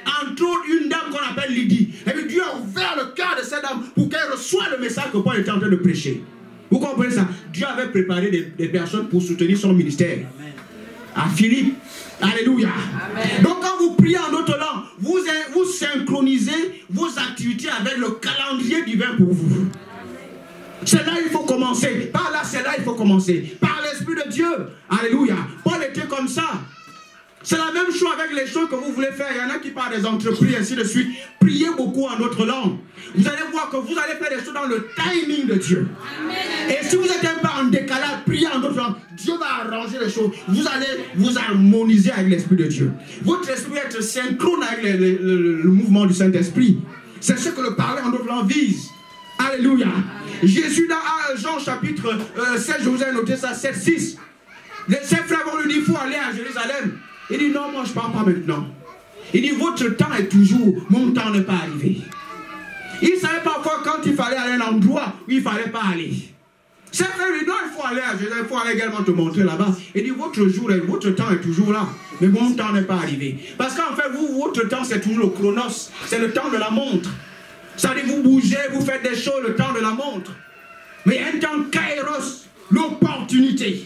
Entre autres, une dame qu'on appelle Lydie. Et puis Dieu a ouvert le cœur de cette dame pour qu'elle reçoive le message que Paul était en train de prêcher. Vous comprenez ça? Dieu avait préparé des personnes pour soutenir son ministère. À Philippe. Alléluia. Amen. Donc quand vous priez en d'autres langues, vous synchronisez vos activités avec le calendrier divin pour vous. C'est là il faut commencer. Par là, c'est là il faut commencer. Par l'Esprit de Dieu. Alléluia. Paul était comme ça. C'est la même chose avec les choses que vous voulez faire. Il y en a qui parlent des entreprises, ainsi de suite. Priez beaucoup en d'autres langues. Vous allez voir que vous allez faire des choses dans le timing de Dieu. Amen. Et si vous êtes un peu en décalage, priez en d'autres langues, Dieu va arranger les choses. Vous allez vous harmoniser avec l'Esprit de Dieu. Votre esprit va être synchrone avec le mouvement du Saint-Esprit. C'est ce que le parler en d'autres langues vise. Alléluia. Amen. Jésus dans Jean chapitre 7, je vous ai noté ça, 7, 6. Ses frères vont lui dire, il faut aller à Jérusalem. Il dit non, moi je ne pars pas maintenant. Il dit votre temps est toujours, mon temps n'est pas arrivé. Il savait parfois quand il fallait aller à un endroit où il ne fallait pas aller. Ses frères lui disent non, il faut aller à Jérusalem, il faut aller également te montrer là-bas. Il dit votre temps est toujours là, mais mon temps n'est pas arrivé. Parce qu'en fait, votre temps c'est toujours le chronos, c'est le temps de la montre. Ça dit vous bougez, vous faites des choses, le temps de la montre. Mais il y a un temps kairos, l'opportunité.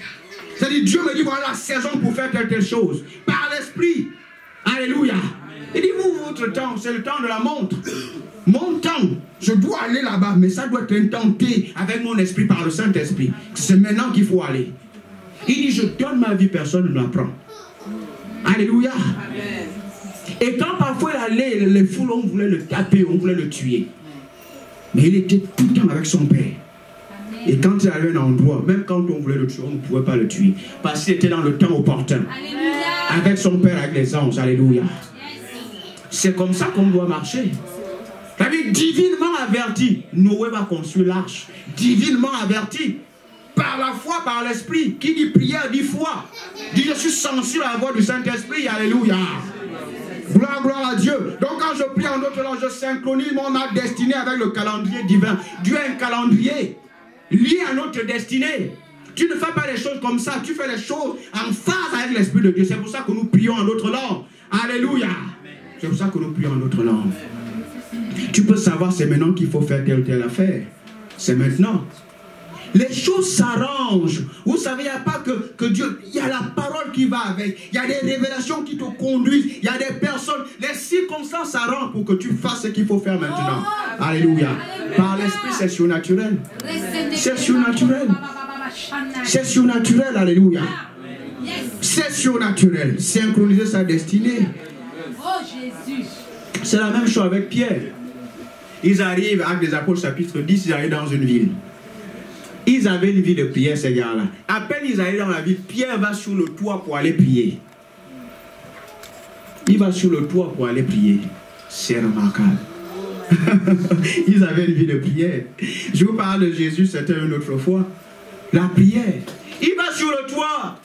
C'est-à-dire Dieu me dit voilà la saison pour faire telle chose. Par l'Esprit. Alléluia. Il dit votre temps, c'est le temps de la montre. Mon temps, je dois aller là-bas, mais ça doit être intenté avec mon esprit par le Saint-Esprit. C'est maintenant qu'il faut aller. Il dit je donne ma vie, personne ne la prend. Alléluia. Amen. Et quand parfois il allait, les foules, on voulait le taper, on voulait le tuer. Mais il était tout le temps avec son Père. Et quand il avait un endroit, même quand on voulait le tuer, on ne pouvait pas le tuer. Parce qu'il était dans le temps opportun. Alléluia. Avec son Père, avec les anges. Alléluia. C'est comme ça qu'on doit marcher. La vie divinement averti. Noé va construire l'arche. Divinement averti. Par la foi, par l'Esprit. Qui dit prière, dit foi. Dit je suis sensible à la voix du Saint-Esprit. Alléluia. Gloire à Dieu. Donc quand je prie en d'autres langues, je synchronise mon acte destiné avec le calendrier divin. Dieu a un calendrier lié à notre destinée. Tu ne fais pas les choses comme ça, tu fais les choses en phase avec l'Esprit de Dieu. C'est pour ça que nous prions en d'autres langues. Alléluia. C'est pour ça que nous prions en d'autres langues. Tu peux savoir c'est maintenant qu'il faut faire telle ou telle affaire. C'est maintenant. Les choses s'arrangent. Vous savez, il n'y a pas que Dieu, il y a la parole qui va avec. Il y a des révélations qui te conduisent. Il y a des personnes. Les circonstances s'arrangent pour que tu fasses ce qu'il faut faire maintenant. Alléluia. Par l'Esprit, c'est surnaturel. C'est surnaturel. C'est surnaturel. Alléluia. C'est surnaturel. Synchroniser sa destinée. C'est la même chose avec Pierre. Ils arrivent, Actes des Apôtres chapitre 10, ils arrivent dans une ville. Ils avaient une vie de prière, ces gars-là. À peine ils arrivent dans la ville, Pierre va sur le toit pour aller prier. Il va sur le toit pour aller prier. C'est remarquable. Ils avaient une vie de prière. Je vous parle de Jésus, c'était une autre fois. La prière. Il va sur le toit.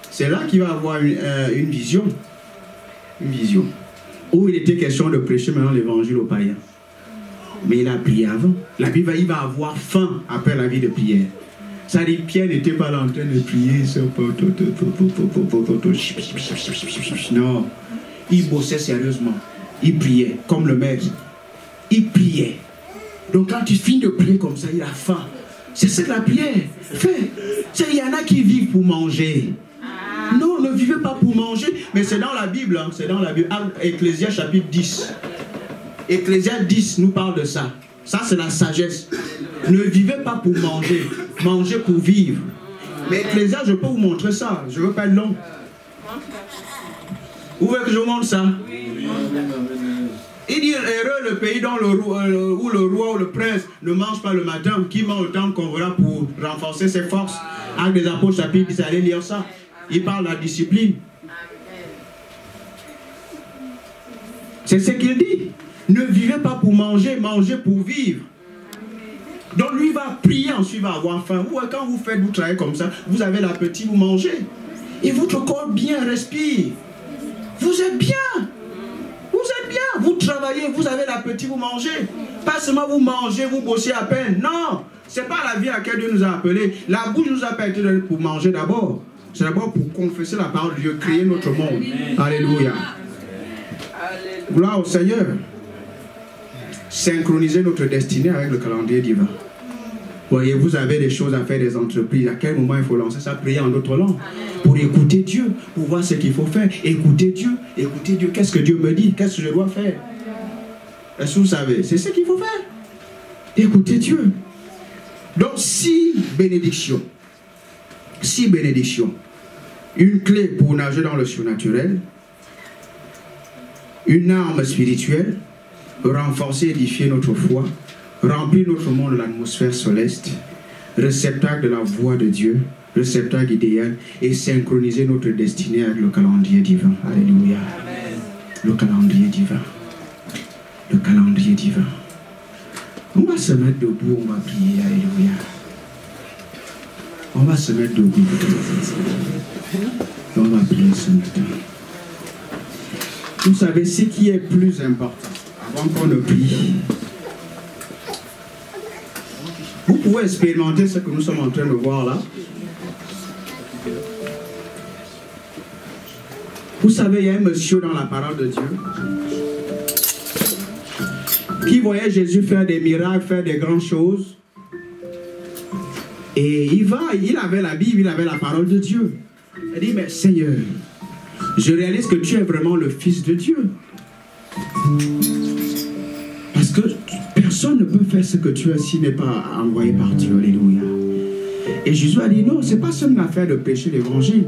C'est là qu'il va avoir une vision. Une vision. Où il était question de prêcher maintenant l'évangile aux païens. Mais il a prié avant. La Bible, il va avoir faim après la vie de prière. Ça dit, Pierre n'était pas là en train de prier. Non. Il bossait sérieusement. Il priait comme le maître. Il priait. Donc quand tu finis de prier comme ça, il a faim. C'est ce que la prière fait. Il y en a qui vivent pour manger. Non, ne vivez pas pour manger. Mais c'est dans la Bible. Hein, c'est dans la Bible. Ecclésias chapitre 10. Ecclésias 10 nous parle de ça. Ça, c'est la sagesse. Ne vivez pas pour manger. Mangez pour vivre. Mais Ecclésias, je peux vous montrer ça. Je ne veux pas être long. Vous voulez que je vous montre ça? Il dit, heureux le pays dont où le roi ou le prince ne mange pas le matin, qui mange autant qu'on verra pour renforcer ses forces. Actes des Apôtres, chapitre 10, allez lire ça. Il parle de la discipline. C'est ce qu'il dit. Ne vivez pas pour manger, mangez pour vivre. Donc lui va prier, ensuite il va avoir faim. Quand vous travaillez comme ça, vous avez l'appétit, vous mangez. Et votre corps bien respire. Vous êtes bien. Vous êtes bien. Vous travaillez, vous avez l'appétit, vous mangez. Pas seulement vous mangez, vous bossez à peine. Non. Ce n'est pas la vie à laquelle Dieu nous a appelés. La bouche nous a pas été donnée pour manger d'abord. C'est d'abord pour confesser la parole de Dieu, créer notre monde. Alléluia. Gloire au Seigneur. Synchroniser notre destinée avec le calendrier divin. Voyez, vous avez des choses à faire, des entreprises. À quel moment il faut lancer ça? Prier en d'autres langues. Pour écouter Dieu, pour voir ce qu'il faut faire. Écouter Dieu. Écouter Dieu. Qu'est-ce que Dieu me dit? Qu'est-ce que je dois faire? Est-ce que vous savez? C'est ce qu'il faut faire. Écouter Dieu. Donc, 6 bénédictions. 6 bénédictions. Une clé pour nager dans le surnaturel. Une arme spirituelle. Renforcer et édifier notre foi. Remplir notre monde de l'atmosphère céleste. Réceptacle de la voix de Dieu. Réceptacle idéal. Et synchroniser notre destinée avec le calendrier divin. Alléluia. Amen. Le calendrier divin. Le calendrier divin. On va se mettre debout, on va prier. Alléluia. On va se mettre debout. On va prier ce matin. Vous savez ce qui est plus important avant qu'on ne prie. Vous pouvez expérimenter ce que nous sommes en train de voir là. Vous savez, il y a un monsieur dans la parole de Dieu qui voyait Jésus faire des miracles, faire des grandes choses. Et il avait la Bible, il avait la parole de Dieu. Il dit, mais Seigneur, je réalise que tu es vraiment le Fils de Dieu. Parce que personne ne peut faire ce que tu as s'il n'est pas envoyé par Dieu. Alléluia. Et Jésus a dit, non, ce n'est pas seulement une affaire de pécher l'évangile.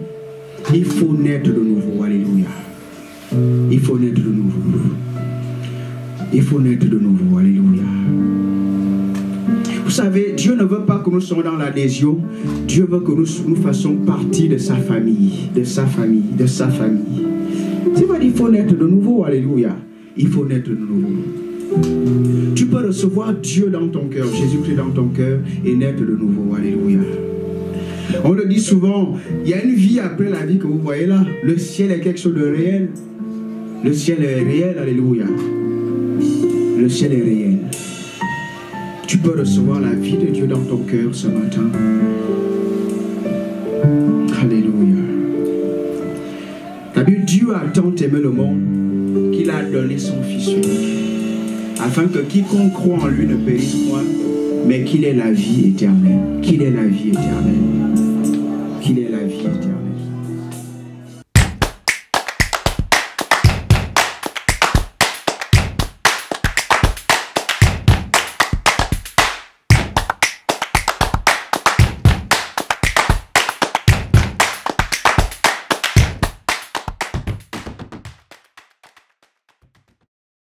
Il faut naître de nouveau. Alléluia. Il faut naître de nouveau. Il faut naître de nouveau. Alléluia. Vous savez, Dieu ne veut pas que nous soyons dans l'adhésion. Dieu veut que nous fassions partie de sa famille. De sa famille. De sa famille. C'est vrai, il faut naître de nouveau. Alléluia. Il faut naître de nouveau. Tu peux recevoir Dieu dans ton cœur, Jésus-Christ dans ton cœur et naître de nouveau. Alléluia. On le dit souvent, il y a une vie après la vie que vous voyez là. Le ciel est quelque chose de réel. Le ciel est réel. Alléluia. Le ciel est réel. Tu peux recevoir la vie de Dieu dans ton cœur ce matin. Alléluia. La Bible, Dieu a tant aimé le monde qu'il a donné son Fils unique, afin que quiconque croit en lui ne périsse point, mais qu'il ait la vie éternelle. Qu'il ait la vie éternelle. Qu'il ait la vie éternelle.